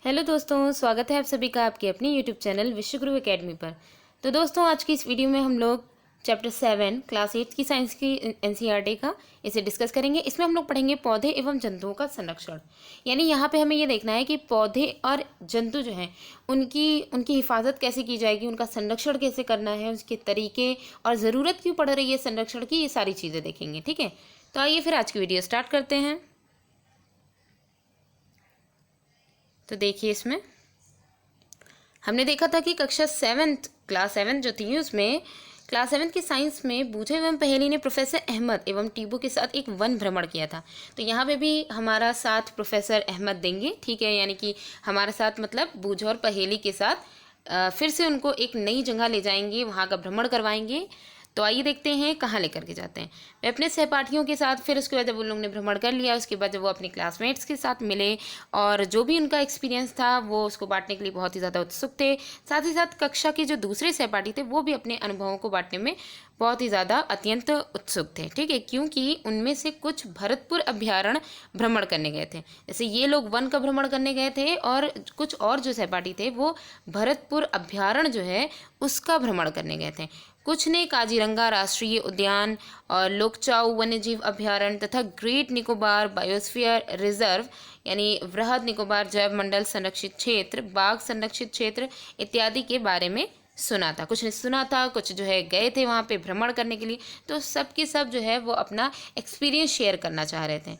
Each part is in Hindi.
हेलो दोस्तों, स्वागत है आप सभी का आपके अपने यूट्यूब चैनल विश्वगुरु एकेडमी पर। तो दोस्तों, आज की इस वीडियो में हम लोग चैप्टर 7 क्लास 8 की साइंस की एनसीईआरटी का इसे डिस्कस करेंगे। इसमें हम लोग पढ़ेंगे पौधे एवं जंतुओं का संरक्षण। यानी यहाँ पे हमें ये देखना है कि पौधे और जंतु जो हैं उनकी उनकी हिफाजत कैसे की जाएगी, उनका संरक्षण कैसे करना है, उसके तरीके और ज़रूरत क्यों पड़ रही है संरक्षण की, ये सारी चीज़ें देखेंगे। ठीक है, तो आइए फिर आज की वीडियो स्टार्ट करते हैं। तो देखिए, इसमें हमने देखा था कि कक्षा 7 क्लास 7 जो थी उसमें क्लास 7 की साइंस में बूझे एवं पहेली ने प्रोफेसर अहमद एवं टीबू के साथ एक वन भ्रमण किया था। तो यहाँ पे भी हमारा साथ प्रोफेसर अहमद देंगे। ठीक है, यानी कि हमारा साथ मतलब बूझ और पहेली के साथ फिर से उनको एक नई जगह ले जाएंगे, वहाँ का भ्रमण करवाएंगे। तो आइए देखते हैं कहाँ लेकर के जाते हैं। वे अपने सहपाठियों के साथ फिर उसके बाद जब उन लोगों ने भ्रमण कर लिया, उसके बाद जब वो अपने क्लासमेट्स के साथ मिले और जो भी उनका एक्सपीरियंस था वो उसको बांटने के लिए बहुत ही ज़्यादा उत्सुक थे। साथ ही साथ कक्षा के जो दूसरे सहपाठी थे वो भी अपने अनुभवों को बांटने में बहुत ही ज़्यादा अत्यंत उत्सुक थे। ठीक है, क्योंकि उनमें से कुछ भरतपुर अभ्यारण्य भ्रमण करने गए थे। जैसे ये लोग वन का भ्रमण करने गए थे और कुछ और जो सहपाठी थे वो भरतपुर अभ्यारण्य जो है उसका भ्रमण करने गए थे। कुछ ने काजीरंगा राष्ट्रीय उद्यान और लोकचाऊ वन्यजीव अभ्यारण्य तथा ग्रेट निकोबार बायोस्फीयर रिजर्व यानी वृहद निकोबार जैव मंडल संरक्षित क्षेत्र, बाघ संरक्षित क्षेत्र इत्यादि के बारे में सुना था। कुछ ने सुना था, कुछ जो है गए थे वहाँ पे भ्रमण करने के लिए। तो सब के सब जो है वो अपना एक्सपीरियंस शेयर करना चाह रहे थे।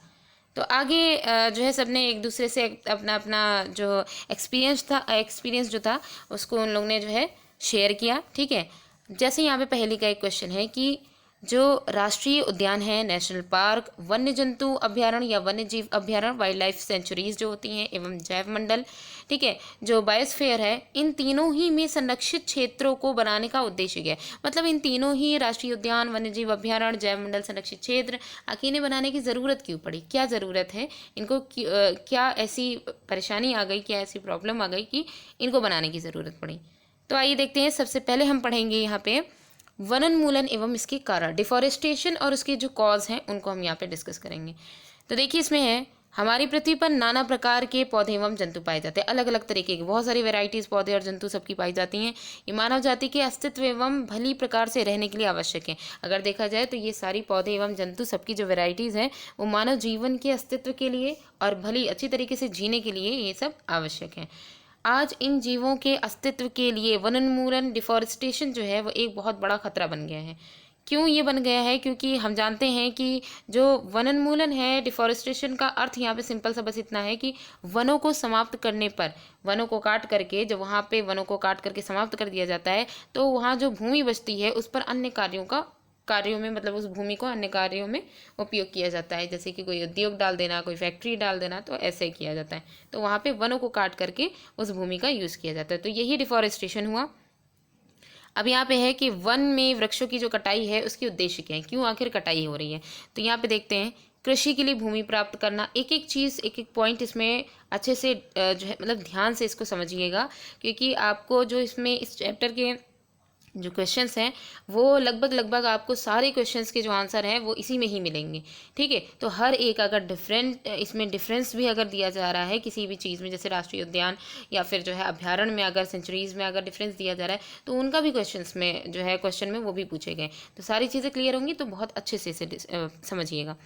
तो आगे जो है सबने एक दूसरे से अपना अपना जो एक्सपीरियंस जो था उसको उन लोग ने जो है शेयर किया। ठीक है, जैसे यहाँ पे पहले का एक क्वेश्चन है कि जो राष्ट्रीय उद्यान है, नेशनल पार्क, वन्य जंतु अभ्यारण्य या वन्य जीव अभ्यारण्य, वाइल्ड लाइफ सेंचुरीज जो होती हैं एवं जैव मंडल, ठीक है, जो बायोस्फीयर है, इन तीनों ही में संरक्षित क्षेत्रों को बनाने का उद्देश्य क्या है। मतलब इन तीनों ही राष्ट्रीय उद्यान, वन्य जीव अभ्यारण्य, जैव मंडल संरक्षित क्षेत्र आखिर इन्हें बनाने की ज़रूरत क्यों पड़ी, क्या ज़रूरत है इनको, क्या ऐसी परेशानी आ गई, क्या ऐसी प्रॉब्लम आ गई कि इनको बनाने की ज़रूरत पड़ी। तो आइए देखते हैं। सबसे पहले हम पढ़ेंगे यहाँ पे वनोन्मूलन एवं इसके कारण, डिफॉरेस्टेशन और उसके जो कॉज हैं उनको हम यहाँ पे डिस्कस करेंगे। तो देखिए, इसमें है हमारी पृथ्वी पर नाना प्रकार के पौधे एवं जंतु पाए जाते हैं। अलग अलग तरीके के बहुत सारी वैरायटीज़ पौधे और जंतु सबकी पाई जाती हैं। ये मानव जाति के अस्तित्व एवं भली प्रकार से रहने के लिए आवश्यक है। अगर देखा जाए तो ये सारी पौधे एवं जंतु सबकी जो वैरायटीज़ हैं वो मानव जीवन के अस्तित्व के लिए और भली अच्छी तरीके से जीने के लिए ये सब आवश्यक है। आज इन जीवों के अस्तित्व के लिए वनोन्मूलन, डिफॉरेस्टेशन जो है वो एक बहुत बड़ा खतरा बन गया है। क्यों ये बन गया है? क्योंकि हम जानते हैं कि जो वनोन्मूलन है, डिफॉरेस्टेशन का अर्थ यहाँ पे सिंपल सा बस इतना है कि वनों को समाप्त करने पर, वनों को काट करके, जब वहाँ पे वनों को काट करके समाप्त कर दिया जाता है तो वहाँ जो भूमि बचती है उस पर अन्य कार्यों में, मतलब उस भूमि को अन्य कार्यों में उपयोग किया जाता है। जैसे कि कोई उद्योग डाल देना, कोई फैक्ट्री डाल देना, तो ऐसे ही किया जाता है। तो वहाँ पे वनों को काट करके उस भूमि का यूज़ किया जाता है। तो यही डिफॉरेस्टेशन हुआ। अब यहाँ पे है कि वन में वृक्षों की जो कटाई है उसकी उद्देश्य क्या है, क्यों आखिर कटाई हो रही है। तो यहाँ पे देखते हैं, कृषि के लिए भूमि प्राप्त करना। एक एक चीज़, एक एक पॉइंट इसमें अच्छे से जो है मतलब ध्यान से इसको समझिएगा, क्योंकि आपको जो इसमें इस चैप्टर के जो क्वेश्चंस हैं वो लगभग आपको सारे क्वेश्चंस के जो आंसर हैं वो इसी में ही मिलेंगे। ठीक है, तो हर एक अगर इसमें डिफरेंस भी अगर दिया जा रहा है किसी भी चीज़ में, जैसे राष्ट्रीय उद्यान या फिर जो है अभ्यारण्य में अगर सेंचुरीज़ में अगर डिफरेंस दिया जा रहा है तो उनका भी क्वेश्चंस में जो है क्वेश्चन में वो भी पूछे गए। तो सारी चीज़ें क्लियर होंगी तो बहुत अच्छे से इसे समझिएगा।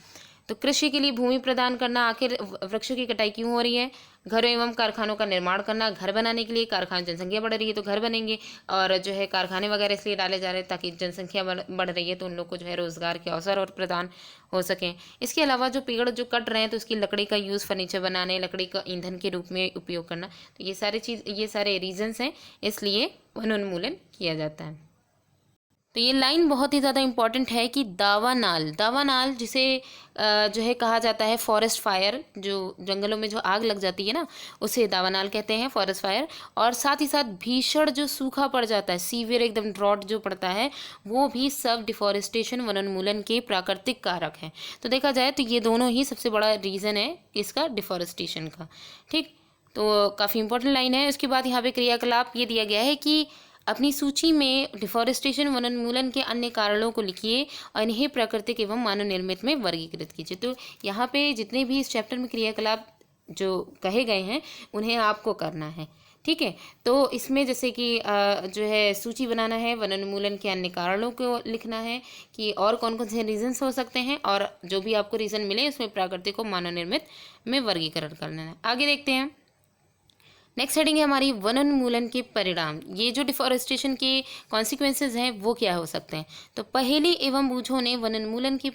तो कृषि के लिए भूमि प्रदान करना, आखिर वृक्षों की कटाई क्यों हो रही है। घरों एवं कारखानों का निर्माण करना, घर बनाने के लिए, कारखाना जनसंख्या बढ़ रही है तो घर बनेंगे, और जो है कारखाने वगैरह इसलिए डाले जा रहे हैं ताकि जनसंख्या बढ़ रही है तो उन लोग को जो है रोज़गार के अवसर और प्रदान हो सकें। इसके अलावा जो पेड़ जो कट रहे हैं तो उसकी लकड़ी का यूज़ फर्नीचर बनाने, लकड़ी का ईंधन के रूप में उपयोग करना। तो ये सारे रीजंस हैं, इसलिए वनोन्मूलन किया जाता है। तो ये लाइन बहुत ही ज़्यादा इम्पॉर्टेंट है कि दावानाल जिसे जो है कहा जाता है फॉरेस्ट फायर, जो जंगलों में जो आग लग जाती है ना उसे दावानाल कहते हैं, फॉरेस्ट फायर। और साथ ही साथ भीषण जो सूखा पड़ जाता है, सीवियर एकदम ड्रॉट जो पड़ता है, वो भी सब डिफॉरेस्टेशन, वनोन्मूलन के प्राकृतिक कारक हैं। तो देखा जाए तो ये दोनों ही सबसे बड़ा रीज़न है इसका, डिफॉरेस्टेशन का। ठीक, तो काफ़ी इंपॉर्टेंट लाइन है। उसके बाद यहाँ पे क्रियाकलाप ये दिया गया है कि अपनी सूची में डिफॉरेस्टेशन, वनोन्मूलन के अन्य कारणों को लिखिए और इन्हें प्राकृतिक एवं मानव निर्मित में वर्गीकृत कीजिए। तो यहाँ पे जितने भी इस चैप्टर में क्रियाकलाप जो कहे गए हैं उन्हें आपको करना है। ठीक है, तो इसमें जैसे कि जो है सूची बनाना है, वनोन्मूलन के अन्य कारणों को लिखना है कि और कौन कौन से रीजंस हो सकते हैं, और जो भी आपको रीज़न मिले उसमें प्राकृतिक और मानव निर्मित में वर्गीकरण करना है। आगे देखते हैं। नेक्स्ट हेडिंग है हमारी वनोन्मूलन के परिणाम। ये जो डिफॉरेस्टेशन के कॉन्सिक्वेंसेज हैं वो क्या हो सकते हैं। तो पहेली एवं बूझों ने वनोन्मूलन के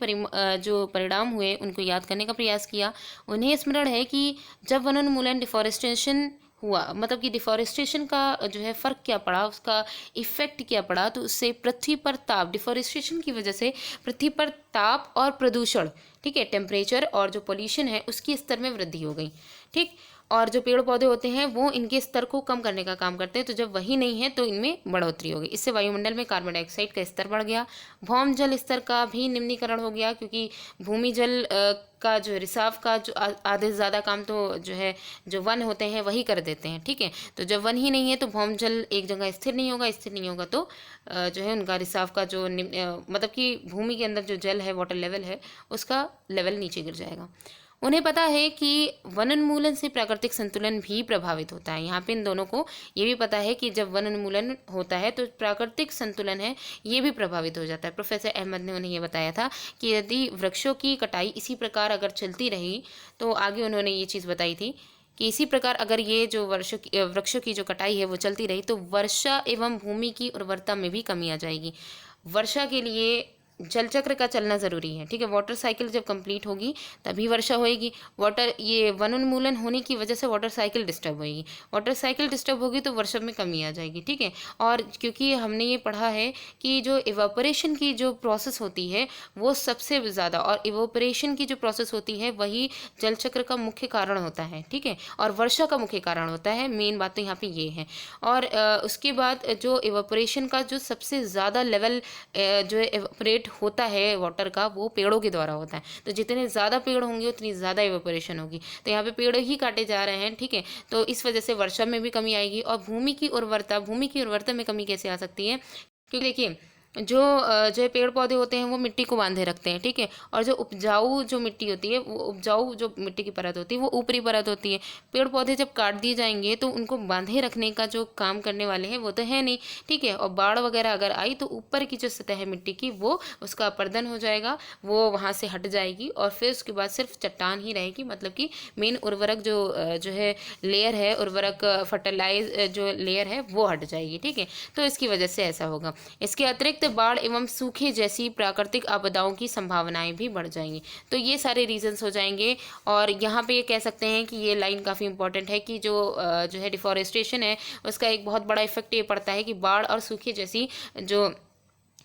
जो परिणाम हुए उनको याद करने का प्रयास किया। उन्हें स्मरण है कि जब वनोन्मूलन डिफॉरेस्टेशन हुआ, मतलब कि डिफॉरेस्टेशन का जो है फ़र्क क्या पड़ा, उसका इफ़ेक्ट क्या पड़ा, तो उससे पृथ्वी पर ताप, डिफॉरेस्टेशन की वजह से पृथ्वी पर ताप और प्रदूषण, ठीक है, टेम्परेचर और जो पोल्यूशन है उसकी स्तर में वृद्धि हो गई। ठीक, और जो पेड़ पौधे होते हैं वो इनके स्तर को कम करने का काम करते हैं, तो जब वही नहीं है तो इनमें बढ़ोतरी होगी। इससे वायुमंडल में कार्बन डाइऑक्साइड का स्तर बढ़ गया। भौम जल स्तर का भी निम्नीकरण हो गया, क्योंकि भूमि जल का जो रिसाव का जो आधे से ज़्यादा काम तो जो है जो वन होते हैं वही कर देते हैं। ठीक है, तो जब वन ही नहीं है तो भौम जल एक जगह स्थिर नहीं होगा, स्थिर नहीं होगा तो जो है उनका रिसाव का जो मतलब कि भूमि के अंदर जो जल है, वाटर लेवल है, उसका लेवल नीचे गिर जाएगा। उन्हें पता है कि वनोन्मूलन से प्राकृतिक संतुलन भी प्रभावित होता है। यहाँ पे इन दोनों को ये भी पता है कि जब वनोन्मूलन होता है तो प्राकृतिक संतुलन है ये भी प्रभावित हो जाता है। प्रोफेसर अहमद ने उन्हें ये बताया था कि यदि वृक्षों की कटाई इसी प्रकार अगर चलती रही, तो आगे उन्होंने ये चीज़ बताई थी कि इसी प्रकार अगर ये जो वृक्षों की जो कटाई है वो चलती रही तो वर्षा एवं भूमि की उर्वरता में भी कमी आ जाएगी। वर्षा के लिए जल चक्र का चलना ज़रूरी है। ठीक है, वाटर साइकिल जब कंप्लीट होगी तभी वर्षा होएगी। ये वनोन्मूलन होने की वजह से वाटर साइकिल डिस्टर्ब होएगी, वाटर साइकिल डिस्टर्ब होगी तो वर्षा में कमी आ जाएगी। ठीक है, और क्योंकि हमने ये पढ़ा है कि जो इवापोरेशन की जो प्रोसेस होती है वो सबसे ज़्यादा, और इवापोरेशन की जो प्रोसेस होती है वही जल चक्र का मुख्य कारण होता है। ठीक है, और वर्षा का मुख्य कारण होता है। मेन बात तो यहाँ पे ये है। और उसके बाद जो इवापोरेशन का जो सबसे ज़्यादा लेवल जो इवापोरेट होता है वाटर का, वो पेड़ों के द्वारा होता है। तो जितने ज़्यादा पेड़ होंगे उतनी ज़्यादा इवेपोरेशन होगी। तो यहाँ पे पेड़ ही काटे जा रहे हैं। ठीक है, तो इस वजह से वर्षा में भी कमी आएगी। और भूमि की उर्वरता में कमी कैसे आ सकती है, क्योंकि देखिए जो पेड़ पौधे होते हैं वो मिट्टी को बांधे रखते हैं। ठीक है, और जो उपजाऊ जो मिट्टी होती है, वो उपजाऊ जो मिट्टी की परत होती है वो ऊपरी परत होती है। पेड़ पौधे जब काट दिए जाएंगे तो उनको बांधे रखने का जो काम करने वाले हैं वो तो है नहीं। ठीक है, और बाढ़ वगैरह अगर आई तो ऊपर की जो सतह है मिट्टी की वो उसका अपर्दन हो जाएगा, वो वहाँ से हट जाएगी और फिर उसके बाद सिर्फ चट्टान ही रहेगी। मतलब कि मेन उर्वरक जो है लेयर है, उर्वरक फर्टिलाइज जो लेयर है वो हट जाएगी। ठीक है, तो इसकी वजह से ऐसा होगा। इसके अतिरिक्त बाढ़ एवं सूखे जैसी प्राकृतिक आपदाओं की संभावनाएं भी बढ़ जाएंगी। तो ये सारे रीजंस हो जाएंगे। और यहाँ पे ये कह सकते हैं कि ये लाइन काफ़ी इंपॉर्टेंट है कि जो है डिफॉरेस्टेशन है उसका एक बहुत बड़ा इफेक्ट ये पड़ता है कि बाढ़ और सूखे जैसी जो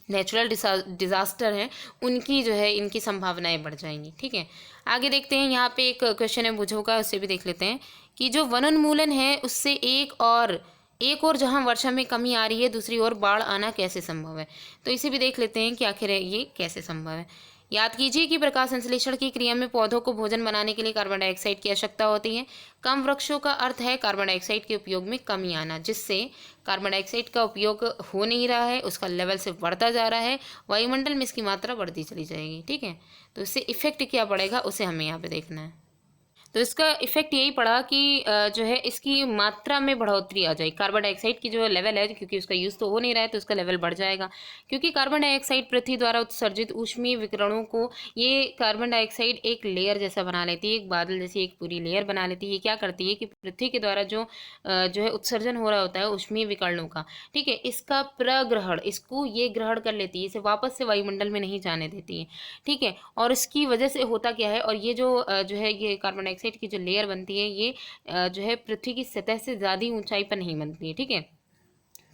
नेचुरल डिज़ास्टर हैं उनकी जो है इनकी संभावनाएं बढ़ जाएंगी। ठीक है, आगे देखते हैं। यहाँ पे एक क्वेश्चन है बूझो का, उससे भी देख लेते हैं कि जो वनोन्मूलन है उससे एक और जहां वर्षा में कमी आ रही है, दूसरी ओर बाढ़ आना कैसे संभव है। तो इसे भी देख लेते हैं कि आखिर ये कैसे संभव है। याद कीजिए कि प्रकाश संश्लेषण की क्रिया में पौधों को भोजन बनाने के लिए कार्बन डाइऑक्साइड की आवश्यकता होती है। कम वृक्षों का अर्थ है कार्बन डाइऑक्साइड के उपयोग में कमी आना, जिससे कार्बन डाइऑक्साइड का उपयोग हो नहीं रहा है, उसका लेवल सिर्फ बढ़ता जा रहा है, वायुमंडल में इसकी मात्रा बढ़ती चली जाएगी। ठीक है, तो इससे इफेक्ट क्या पड़ेगा उसे हमें यहाँ पे देखना है। तो इसका इफेक्ट यही पड़ा कि जो है इसकी मात्रा में बढ़ोतरी आ जाएगी। कार्बन डाइऑक्साइड की जो लेवल है, क्योंकि उसका यूज़ तो हो नहीं रहा है तो उसका लेवल बढ़ जाएगा। क्योंकि कार्बन डाइऑक्साइड पृथ्वी द्वारा उत्सर्जित ऊष्मीय विकिरणों को, ये कार्बन डाइऑक्साइड एक लेयर जैसा बना लेती है, एक बादल जैसी एक पूरी लेयर बना लेती है। ये क्या करती है कि पृथ्वी के द्वारा जो है उत्सर्जन हो रहा होता है ऊष्मीय विकिरणों का, ठीक है, इसका प्रग्रहण, इसको ये ग्रहण कर लेती है, इसे वापस से वायुमंडल में नहीं जाने देती है। ठीक है, और इसकी वजह से होता क्या है, और ये जो है ये कार्बन डाइऑक्साइड की जो लेयर बनती है ये जो है पृथ्वी की सतह से ज़्यादा ऊंचाई पर नहीं बनती है। ठीक है,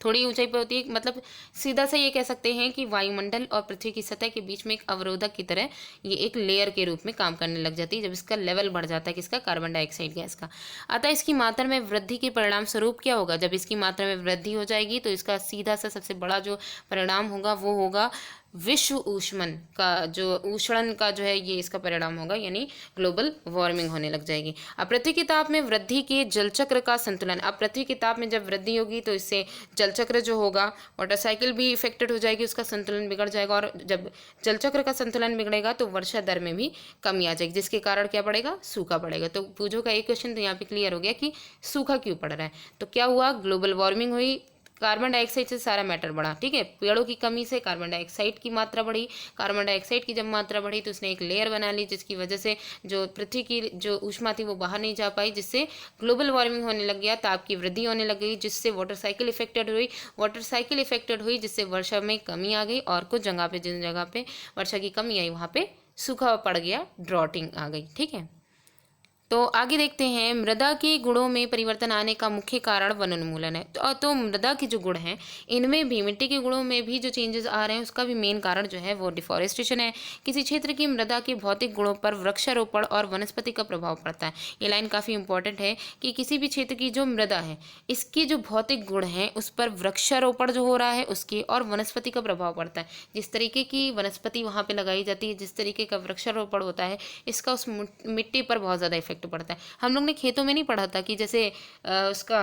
थोड़ी ऊंचाई पर होती है। मतलब सीधा सा ये कह सकते हैं कि वायुमंडल और पृथ्वी की सतह के बीच में एक अवरोधक की तरह ये एक लेयर के रूप में काम करने लग जाती है जब इसका लेवल बढ़ जाता है, किसका, कार्बन डाइऑक्साइड गैस का। अतः इसकी मात्रा में वृद्धि के परिणाम स्वरूप क्या होगा, जब इसकी मात्रा में वृद्धि हो जाएगी तो इसका सीधा सा सबसे बड़ा जो परिणाम होगा वो होगा विश्व ऊष्मन का जो ऊष्णन का जो है ये इसका परिणाम होगा, यानी ग्लोबल वार्मिंग होने लग जाएगी। अब पृथ्वी के ताप में वृद्धि के जलचक्र का संतुलन, अब पृथ्वी के ताप में जब वृद्धि होगी तो इससे जलचक्र जो होगा, वाटर साइकिल भी इफेक्टेड हो जाएगी, उसका संतुलन बिगड़ जाएगा, और जब जलचक्र का संतुलन बिगड़ेगा तो वर्षा दर में भी कमी आ जाएगी, जिसके कारण क्या पड़ेगा, सूखा पड़ेगा। तो पूछो का एक क्वेश्चन तो यहाँ पे क्लियर हो गया कि सूखा क्यों पड़ रहा है। तो क्या हुआ, ग्लोबल वार्मिंग हुई, कार्बन डाइऑक्साइड से सारा मैटर बढ़ा, ठीक है, पेड़ों की कमी से कार्बन डाइऑक्साइड की मात्रा बढ़ी, कार्बन डाइऑक्साइड की जब मात्रा बढ़ी तो उसने एक लेयर बना ली, जिसकी वजह से जो पृथ्वी की जो ऊष्मा थी वो बाहर नहीं जा पाई, जिससे ग्लोबल वार्मिंग होने लग गया, ताप की वृद्धि होने लग गई, जिससे वाटर साइकिल इफेक्टेड हुई, जिससे वर्षा में कमी आ गई, और कुछ जगह पे, जिन जगह पे वर्षा की कमी आई वहाँ पे सूखा पड़ गया, ड्रॉटिंग आ गई, ठीक है। तो आगे देखते हैं, मृदा के गुणों में परिवर्तन आने का मुख्य कारण वनोन्मूलन है। तो मृदा के जो गुण हैं इनमें भी, मिट्टी के गुणों में भी जो चेंजेस आ रहे हैं उसका भी मेन कारण जो है वो डिफॉरेस्टेशन है। किसी क्षेत्र की मृदा के भौतिक गुणों पर वृक्षारोपण और वनस्पति का प्रभाव पड़ता है। ये लाइन काफ़ी इंपॉर्टेंट है कि किसी भी क्षेत्र की जो मृदा है इसकी जो भौतिक गुण हैं उस पर वृक्षारोपण जो हो रहा है उसके और वनस्पति का प्रभाव पड़ता है। जिस तरीके की वनस्पति वहाँ पर लगाई जाती है, जिस तरीके का वृक्षारोपण होता है, इसका उस मिट्टी पर बहुत ज़्यादा इफेक्ट पड़ता है। हम लोग ने खेतों में नहीं पढ़ा था कि जैसे उसका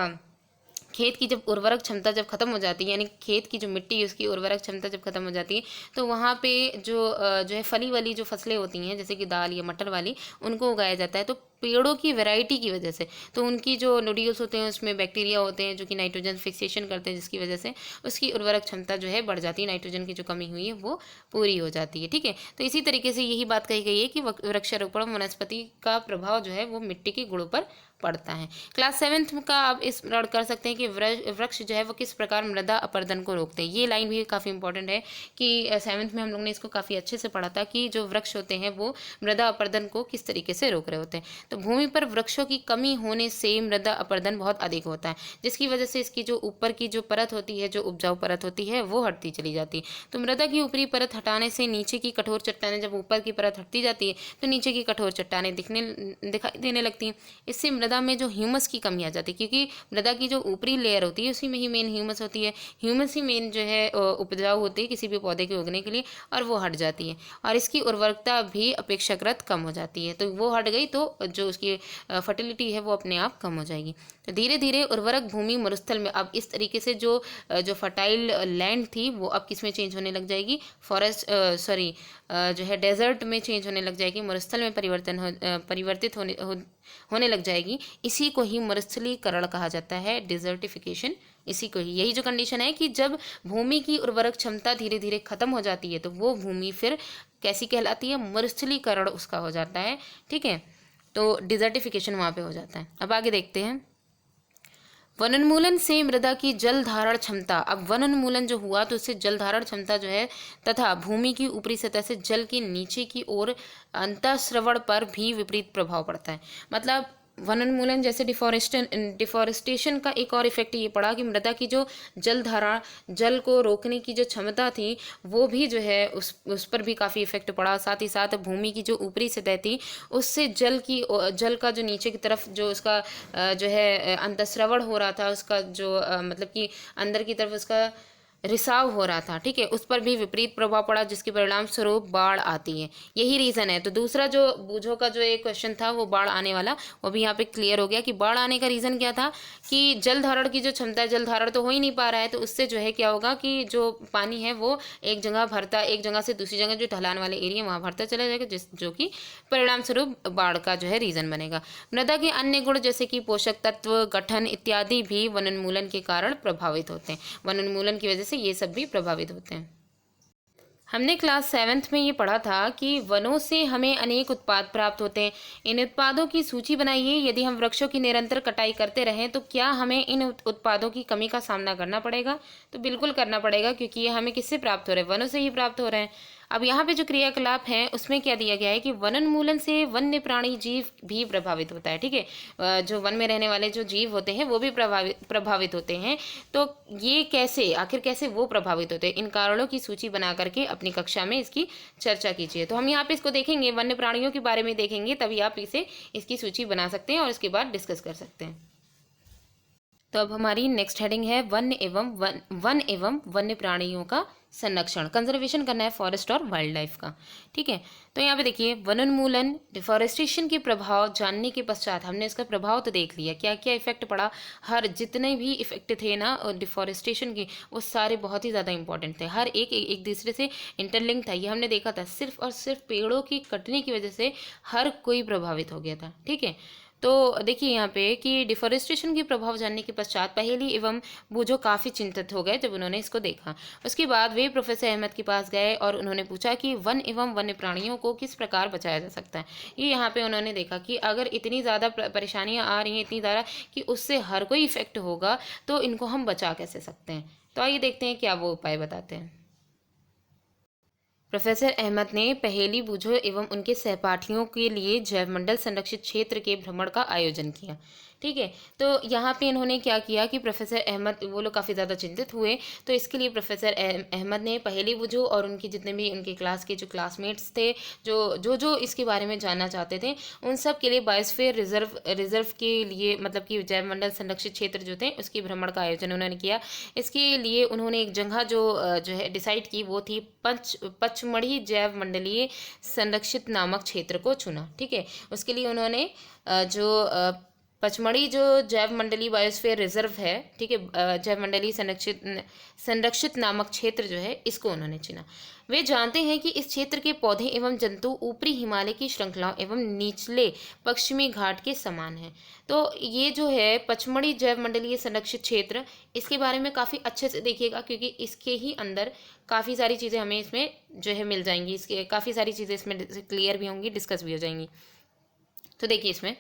खेत की जब उर्वरक क्षमता जब खत्म हो जाती है, यानी खेत की जो मिट्टी है उसकी उर्वरक क्षमता जब खत्म हो जाती है, तो वहाँ पे जो है फली वाली जो फसलें होती हैं, जैसे कि दाल या मटर वाली, उनको उगाया जाता है। तो पेड़ों की वैरायटी की वजह से, तो उनकी जो नोड्यूल्स होते हैं उसमें बैक्टीरिया होते हैं जो कि नाइट्रोजन फिक्सेशन करते हैं, जिसकी वजह से उसकी उर्वरक क्षमता जो है बढ़ जाती है, नाइट्रोजन की जो कमी हुई है वो पूरी हो जाती है, ठीक है। तो इसी तरीके से यही बात कही गई है कि वृक्षारोपण वनस्पति का प्रभाव जो है वो मिट्टी के गुणों पर पड़ता है। क्लास 7th का आप स्मरण कर सकते हैं कि वृक्ष जो है वो किस प्रकार मृदा अपरदन को रोकते हैं। ये लाइन भी काफ़ी इंपॉर्टेंट है कि 7th में हम लोग ने इसको काफ़ी अच्छे से पढ़ा था कि जो वृक्ष होते हैं वो मृदा अपरदन को किस तरीके से रोक रहे होते हैं। तो भूमि पर वृक्षों की कमी होने से मृदा अपरदन बहुत अधिक होता है, जिसकी वजह से इसकी जो ऊपर की जो परत होती है, जो उपजाऊ परत होती है, वो हटती चली जाती है। तो मृदा की ऊपरी परत हटाने से नीचे की कठोर चट्टानें, जब ऊपर की परत हटती जाती है तो नीचे की कठोर चट्टानें दिखाई देने लगती हैं। इससे मृदा में जो ह्यूमस की कमी आ जाती है, क्योंकि मृदा की जो ऊपरी लेयर होती है उसी में ही मेन ह्यूमस होती है। ह्यूमस ही मेन जो है उपजाऊ होती है किसी भी पौधे के उगने के लिए, और वो हट जाती है और इसकी उर्वरकता भी अपेक्षाकृत कम हो जाती है। तो वो हट गई तो जो उसकी फर्टिलिटी है वो अपने आप कम हो जाएगी। तो धीरे धीरे उर्वरक भूमि मरुस्थल में, अब इस तरीके से जो फर्टाइल लैंड थी वो अब किस में चेंज होने लग जाएगी, जो है डेजर्ट में चेंज होने लग जाएगी, मरुस्थल में परिवर्तित होने लग जाएगी। इसी को ही मरुस्थलीकरण कहा जाता है, डिजर्टिफिकेशन। इसी को ही, यही जो कंडीशन है कि जब भूमि की उर्वरक क्षमता धीरे धीरे खत्म हो जाती है तो वो भूमि फिर कैसी कहलाती है, मरुस्थलीकरण उसका हो जाता है, ठीक है। तो डिजर्टिफिकेशन वहाँ पे हो जाता है। अब आगे देखते हैं, वनोन्मूलन से मृदा की जल धारण क्षमता। अब वनोन्मूलन जो हुआ तो उससे जल धारण क्षमता जो है तथा भूमि की ऊपरी सतह से जल के नीचे की ओर अंतःस्रवण पर भी विपरीत प्रभाव पड़ता है। मतलब वनोन्मूलन जैसे डिफॉरेस्टेशन का एक और इफेक्ट ये पड़ा कि मृदा की जो जल धारण, जल को रोकने की जो क्षमता थी वो भी जो है उस पर भी काफ़ी इफेक्ट पड़ा। साथ ही साथ भूमि की जो ऊपरी सतह थी उससे जल का जो नीचे की तरफ जो उसका जो है अंतःस्रवण हो रहा था, उसका जो मतलब कि अंदर की तरफ उसका रिसाव हो रहा था, ठीक है, उस पर भी विपरीत प्रभाव पड़ा, जिसके परिणाम स्वरूप बाढ़ आती है। यही रीज़न है। तो दूसरा जो बूझो का जो एक क्वेश्चन था वो बाढ़ आने वाला, वो भी यहाँ पे क्लियर हो गया कि बाढ़ आने का रीज़न क्या था कि जल धारण की जो क्षमता है, जल धारण तो हो ही नहीं पा रहा है, तो उससे जो है क्या होगा कि जो पानी है वो एक जगह से दूसरी जगह जो ढलान वाले एरिया वहाँ भरता चला जाएगा, जो कि परिणाम स्वरूप बाढ़ का जो है रीज़न बनेगा। मृदा के अन्य गुण जैसे कि पोषक तत्व, गठन इत्यादि भी वनोन्मूलन के कारण प्रभावित होते हैं। वनोन्मूलन की वजह से ये सब भी प्रभावित होते हैं। हमने क्लास 7th में ये पढ़ा था कि वनों से हमें अनेक उत्पाद प्राप्त होते हैं। इन उत्पादों की सूची बनाइए। यदि हम वृक्षों की निरंतर कटाई करते रहें तो क्या हमें इन उत्पादों की कमी का सामना करना पड़ेगा? तो बिल्कुल करना पड़ेगा, क्योंकि ये हमें किससे प्राप्त हो रहे हैं, वनों से ही प्राप्त हो रहे हैं। अब यहाँ पे जो क्रियाकलाप हैं उसमें क्या दिया गया है कि वनोन्मूलन से वन्य प्राणी जीव भी प्रभावित होता है, ठीक है। जो वन में रहने वाले जो जीव होते हैं वो भी प्रभावित होते हैं। तो ये आखिर कैसे वो प्रभावित होते हैं, इन कारणों की सूची बना करके अपनी कक्षा में इसकी चर्चा कीजिए। तो हम यहाँ पे इसको देखेंगे, वन्य प्राणियों के बारे में देखेंगे, तभी आप इसकी सूची बना सकते हैं और इसके बाद डिस्कस कर सकते हैं। तो अब हमारी नेक्स्ट हेडिंग है वन एवं वन्य प्राणियों का संरक्षण, कंजर्वेशन करना है फॉरेस्ट और वाइल्ड लाइफ का। ठीक है, तो यहाँ पे देखिए वनोन्मूलन, डिफॉरेस्टेशन के प्रभाव जानने के पश्चात हमने इसका प्रभाव तो देख लिया, क्या क्या इफेक्ट पड़ा। हर जितने भी इफेक्ट थे ना डिफॉरेस्टेशन के, वो सारे बहुत ही ज़्यादा इंपॉर्टेंट थे, हर एक दूसरे से इंटरलिंक था। ये हमने देखा था, सिर्फ और सिर्फ पेड़ों की कटने की वजह से हर कोई प्रभावित हो गया था। ठीक है, तो देखिए यहाँ पे कि डिफॉरेस्टेशन के प्रभाव जानने के पश्चात पहेली एवं बूझो काफ़ी चिंतित हो गए जब उन्होंने इसको देखा। उसके बाद वे प्रोफेसर अहमद के पास गए और उन्होंने पूछा कि वन एवं वन्य प्राणियों को किस प्रकार बचाया जा सकता है। ये यहाँ पे उन्होंने देखा कि अगर इतनी ज़्यादा परेशानियाँ आ रही हैं, इतनी ज़्यादा कि उससे हर कोई इफेक्ट होगा, तो इनको हम बचा कैसे सकते हैं। तो आइए देखते हैं क्या वो उपाय बताते हैं। प्रोफेसर अहमद ने पहेली बूझो एवं उनके सहपाठियों के लिए जैवमंडल संरक्षित क्षेत्र के भ्रमण का आयोजन किया। ठीक है, तो यहाँ पे इन्होंने क्या किया कि प्रोफेसर अहमद, वो लोग काफ़ी ज़्यादा चिंतित हुए, तो इसके लिए प्रोफेसर अहमद ने पहेली बूझो और उनके जितने भी उनके क्लास के जो क्लासमेट्स थे, जो इसके बारे में जानना चाहते थे, उन सब के लिए बायोस्फीयर रिजर्व के लिए, मतलब कि जैवमंडल संरक्षित क्षेत्र जो थे उसके भ्रमण का आयोजन उन्होंने किया। इसके लिए उन्होंने एक जगह जो है डिसाइड की, वो थी पचमढ़ी जैव मंडलीय संरक्षित नामक क्षेत्र को चुना। ठीक है, उसके लिए उन्होंने पचमढ़ी जो जैव मंडलीय बायोस्फीयर रिजर्व है, ठीक है, जैव मंडलीय संरक्षित नामक क्षेत्र जो है, इसको उन्होंने चुना। वे जानते हैं कि इस क्षेत्र के पौधे एवं जंतु ऊपरी हिमालय की श्रृंखलाओं एवं निचले पश्चिमी घाट के समान हैं। तो ये जो है पचमढ़ी जैव मंडलीय संरक्षित क्षेत्र, इसके बारे में काफ़ी अच्छे से देखिएगा, क्योंकि इसके ही अंदर काफ़ी सारी चीज़ें हमें इसमें जो है मिल जाएंगी, इसके काफ़ी सारी चीज़ें इसमें क्लियर भी होंगी, डिस्कस भी हो जाएंगी। तो देखिए इसमें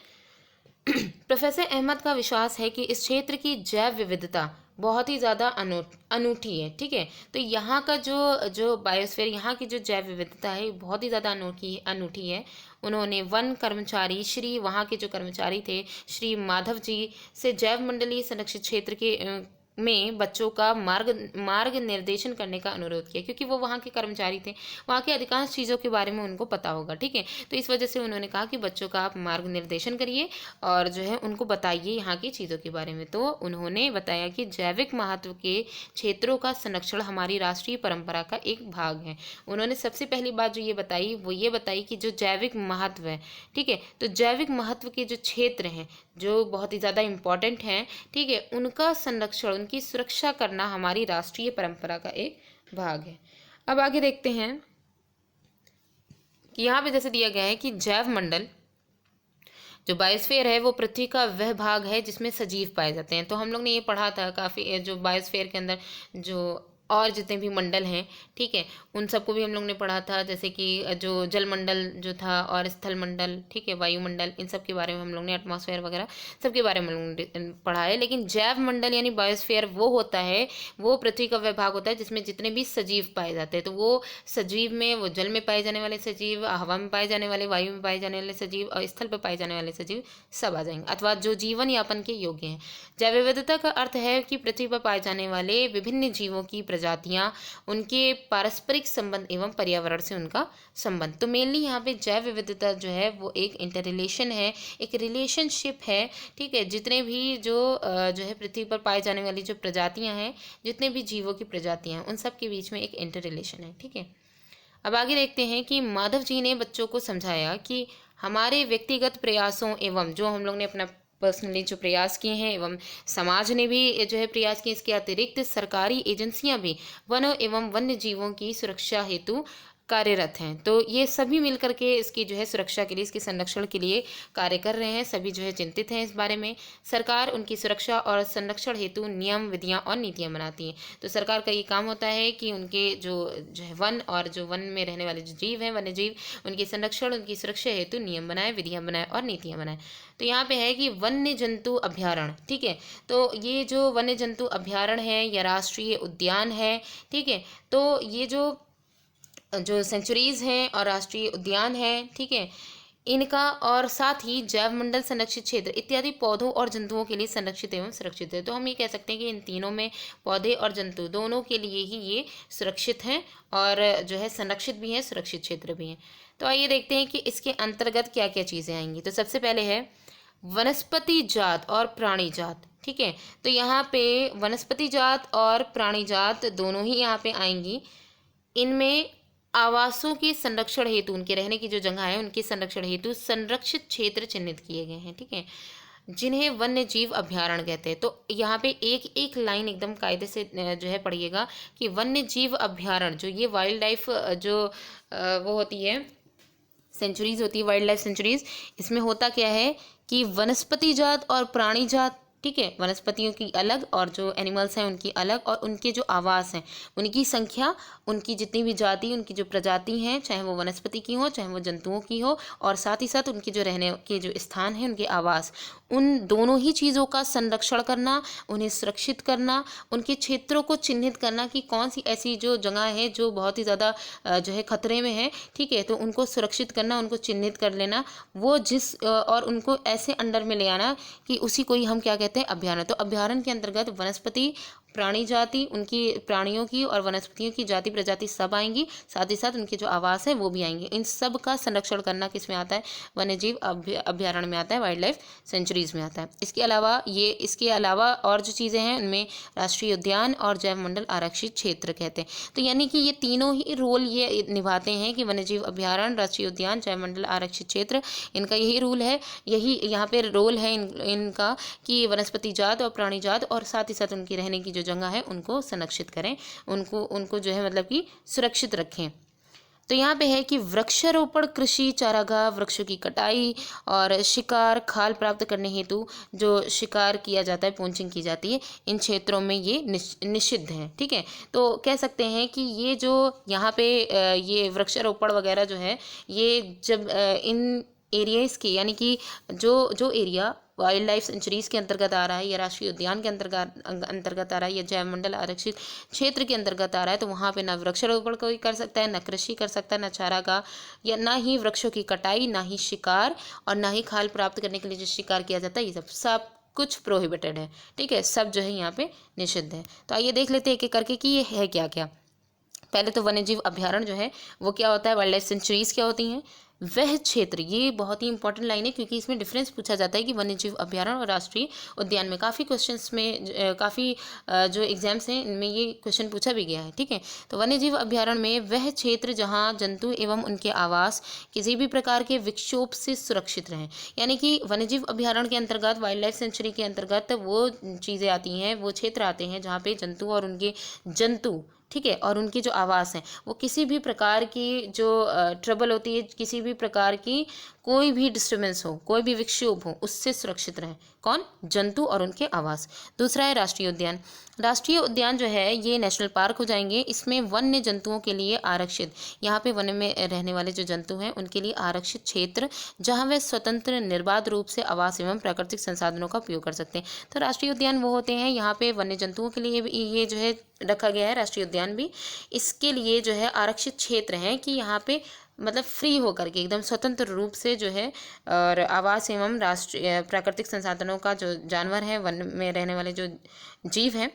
प्रोफेसर अहमद का विश्वास है कि इस क्षेत्र की जैव विविधता बहुत ही ज़्यादा अनूठी है। ठीक है, तो यहाँ का जो बायोस्फीयर, यहाँ की जो जैव विविधता है, बहुत ही ज़्यादा अनूठी है। उन्होंने वन कर्मचारी वहाँ के जो कर्मचारी थे श्री माधव जी से जैव मंडलीय संरक्षित क्षेत्र के में बच्चों का मार्ग निर्देशन करने का अनुरोध किया, क्योंकि वो वहाँ के कर्मचारी थे, वहाँ की अधिकांश चीज़ों के बारे में उनको पता होगा। ठीक है, तो इस वजह से उन्होंने कहा कि बच्चों का आप मार्ग निर्देशन करिए और जो है उनको बताइए यहाँ की चीज़ों के बारे में। तो उन्होंने बताया कि जैविक महत्व के क्षेत्रों का संरक्षण हमारी राष्ट्रीय परंपरा का एक भाग है। उन्होंने सबसे पहली बात जो ये बताई, वो ये बताई कि जो जैविक महत्व है, ठीक है, तो जैविक महत्व के जो क्षेत्र हैं, जो बहुत ही ज़्यादा इम्पॉर्टेंट हैं, ठीक है, उनका संरक्षण, उनकी सुरक्षा करना हमारी राष्ट्रीय परंपरा का एक भाग है। अब आगे देखते हैं कि यहाँ पे जैसे दिया गया है कि जैव मंडल जो बायोस्फीयर है वो पृथ्वी का वह भाग है जिसमें सजीव पाए जाते हैं। तो हम लोग ने ये पढ़ा था काफ़ी, जो बायोस्फीयर के अंदर जो और जितने भी मंडल हैं, ठीक है, उन सबको भी हम लोग ने पढ़ा था, जैसे कि जो जल मंडल जो था और स्थल मंडल, ठीक है, वायुमंडल, इन सब के बारे में हम लोग ने, एटमॉस्फेयर वगैरह सबके बारे में हम लोग ने पढ़ा है। लेकिन जैव मंडल यानी बायोस्फीयर वो होता है, वो पृथ्वी का वह भाग होता है जिसमें जितने भी सजीव पाए जाते हैं। तो वो सजीव में वो जल में पाए जाने वाले सजीव, हवा में पाए जाने वाले, वायु में पाए जाने वाले सजीव और स्थल पर पाए जाने वाले सजीव सब आ जाएंगे, अथवा जो जीवन यापन के योग्य हैं। जैव विविधता का अर्थ है कि पृथ्वी पर पाए जाने वाले विभिन्न जीवों की प्रजातियां, उनके पारस्परिक संबंध एवं पर्यावरण से उनका संबंध। तो मेनली यहाँ पे जैव विविधता जो है वो एक इंटर रिलेशन है, एक रिलेशनशिप है। ठीक है, जितने भी जो है पृथ्वी पर पाए जाने वाली जो प्रजातियां हैं, जितने भी जीवों की प्रजातियां हैं, उन सब के बीच में एक इंटर रिलेशन है। ठीक है, अब आगे देखते हैं कि माधव जी ने बच्चों को समझाया कि हमारे व्यक्तिगत प्रयासों एवं जो हम लोग ने अपना पर्सनली जो प्रयास किए हैं एवं समाज ने भी जो है प्रयास किए, इसके अतिरिक्त सरकारी एजेंसियां भी वनों एवं वन्य जीवों की सुरक्षा हेतु कार्यरत हैं। तो ये सभी मिलकर के इसकी जो है सुरक्षा के लिए, इसके संरक्षण के लिए कार्य कर रहे हैं। सभी जो है चिंतित हैं इस बारे में। सरकार उनकी सुरक्षा और संरक्षण हेतु नियम, विधियां और नीतियां बनाती है। तो सरकार का ये काम होता है कि उनके जो है वन और जो वन में रहने वाले जो जीव हैं, वन्य जीव, उनके संरक्षण, उनकी सुरक्षा हेतु नियम बनाए, विधियाँ बनाए और नीतियाँ बनाए। तो यहाँ पे है कि वन्य जंतु अभ्यारण्य, ठीक है, तो ये जो वन्य जंतु अभ्यारण्य है या राष्ट्रीय उद्यान है, ठीक है, तो ये जो सेंचुरीज़ हैं और राष्ट्रीय उद्यान है, ठीक है, इनका और साथ ही जैव मंडल संरक्षित क्षेत्र इत्यादि पौधों और जंतुओं के लिए संरक्षित एवं सुरक्षित है। तो हम ये कह सकते हैं कि इन तीनों में, पौधे और जंतु दोनों के लिए ही ये सुरक्षित हैं और जो है संरक्षित भी हैं, सुरक्षित क्षेत्र भी हैं। तो आइए देखते हैं कि इसके अंतर्गत क्या क्या चीज़ें आएंगी। तो सबसे पहले है वनस्पति जात और प्राणी जात, ठीक है। तो यहाँ पे वनस्पति जात और प्राणी जात दोनों ही यहाँ पे आएंगी। इनमें आवासों के संरक्षण हेतु, उनके रहने की जो जगह है उनके संरक्षण हेतु संरक्षित क्षेत्र चिन्हित किए गए हैं, ठीक है, जिन्हें वन्य जीव अभ्यारण्य कहते हैं। तो यहाँ पे एक एक लाइन एकदम कायदे से जो है पढ़िएगा कि वन्य जीव अभ्यारण्य, जो ये वाइल्ड लाइफ जो वो होती है, सेंचुरीज होती है, वाइल्ड लाइफ सेंचुरीज, इसमें होता क्या है कि वनस्पति जात और प्राणी जात, ठीक है, वनस्पतियों की अलग और जो एनिमल्स हैं उनकी अलग, और उनके जो आवास हैं उनकी संख्या, उनकी जितनी भी जाति, उनकी जो प्रजाति हैं, चाहे वो वनस्पति की हो चाहे वो जंतुओं की हो, और साथ ही साथ उनके जो रहने के जो स्थान हैं, उनके आवास, उन दोनों ही चीज़ों का संरक्षण करना, उन्हें सुरक्षित करना, उनके क्षेत्रों को चिन्हित करना कि कौन सी ऐसी जो जगह है जो बहुत ही ज़्यादा जो है खतरे में है, ठीक है, तो उनको सुरक्षित करना, उनको चिन्हित कर लेना, वो जिस और उनको ऐसे अंडर में ले आना कि उसी को ही हम क्या कहते हैं, अभ्यारण्य। तो अभ्यारण्य के अंतर्गत वनस्पति, प्राणी जाति, उनकी प्राणियों की और वनस्पतियों की जाति प्रजाति सब आएंगी, साथ ही साथ उनके जो आवास है वो भी आएंगे। इन सब का संरक्षण करना किस में आता है, वन्यजीव अभ्यारण्य में आता है, वाइल्ड लाइफ सेंचुरीज में आता है। इसके अलावा और जो चीज़ें हैं उनमें राष्ट्रीय उद्यान और जैव मंडल आरक्षित क्षेत्र कहते हैं। तो यानी कि ये तीनों ही रोल ये निभाते हैं कि वन्यजीव अभ्यारण्य, राष्ट्रीय उद्यान, जैव मंडल आरक्षित क्षेत्र, इनका यही रूल है, यही यहाँ पे रोल है इनका कि वनस्पति जात और प्राणी जात और साथ ही साथ उनकी रहने की जो जगह है उनको संरक्षित करें, उनको जो है मतलब कि सुरक्षित रखें। तो यहाँ पे है कि वृक्षारोपण, कृषि, चारागाह, वृक्षों की कटाई और शिकार, खाल प्राप्त करने हेतु जो शिकार किया जाता है, पोंचिंग की जाती है, इन क्षेत्रों में ये निषिद्ध है, ठीक है। तो कह सकते हैं कि ये जो यहाँ पे ये वृक्षारोपण वगैरह जो है, ये जब इन एरियाज़ की, यानी कि जो एरिया वाइल्ड लाइफ सेंचुरीज के अंतर्गत आ रहा है, या राष्ट्रीय उद्यान के अंतर्गत आ रहा है, या जैव मंडल आरक्षित क्षेत्र के अंतर्गत आ रहा है, तो वहाँ पे ना वृक्षारोपण कोई कर सकता है, ना कृषि कर सकता है, ना चारागाह, या ना ही वृक्षों की कटाई, ना ही शिकार, और ना ही खाल प्राप्त करने के लिए जो शिकार किया जाता है, ये सब कुछ प्रोहिबिटेड है, ठीक है, सब जो है यहाँ पे निषिद्ध है। तो आइए देख लेते हैं एक एक करके कि ये है क्या क्या। पहले तो वन्यजीव अभ्यारण्य जो है वो क्या होता है, वाइल्ड लाइफ सेंचुरीज क्या होती हैं, वह क्षेत्र, ये बहुत ही इंपॉर्टेंट लाइन है क्योंकि इसमें डिफरेंस पूछा जाता है कि वन्यजीव अभ्यारण्य और राष्ट्रीय उद्यान में काफ़ी क्वेश्चंस में काफ़ी जो एग्जाम्स हैं इनमें ये क्वेश्चन पूछा भी गया है, ठीक है। तो वन्यजीव अभ्यारण्य में वह क्षेत्र जहाँ जंतु एवं उनके आवास किसी भी प्रकार के विक्षोभ से सुरक्षित रहें, यानी कि वन्यजीव अभ्यारण्य के अंतर्गत, वाइल्ड लाइफ सेंचुरी के अंतर्गत वो चीज़ें आती हैं, वो क्षेत्र आते हैं जहाँ पे जंतु और उनके जंतु, ठीक है, और उनके जो आवास हैं वो किसी भी प्रकार की जो ट्रबल होती है, किसी भी प्रकार की कोई भी डिस्टर्बेंस हो, कोई भी विक्षोभ हो, उससे सुरक्षित रहें, कौन, जंतु और उनके आवास। दूसरा है राष्ट्रीय उद्यान। राष्ट्रीय उद्यान जो है ये नेशनल पार्क हो जाएंगे, इसमें वन्य जंतुओं के लिए आरक्षित, यहाँ पे वन में रहने वाले जो जंतु हैं उनके लिए आरक्षित क्षेत्र जहाँ वे स्वतंत्र निर्बाध रूप से आवास एवं प्राकृतिक संसाधनों का उपयोग कर सकते हैं। तो राष्ट्रीय उद्यान वो होते हैं यहाँ पे वन्य जंतुओं के लिए ये जो है रखा गया है, राष्ट्रीय उद्यान भी इसके लिए जो है आरक्षित क्षेत्र हैं कि यहाँ पे मतलब फ्री होकर के एकदम स्वतंत्र रूप से जो है और आवास एवं राष्ट्रीय प्राकृतिक संसाधनों का जो जानवर है, वन में रहने वाले जो जीव हैं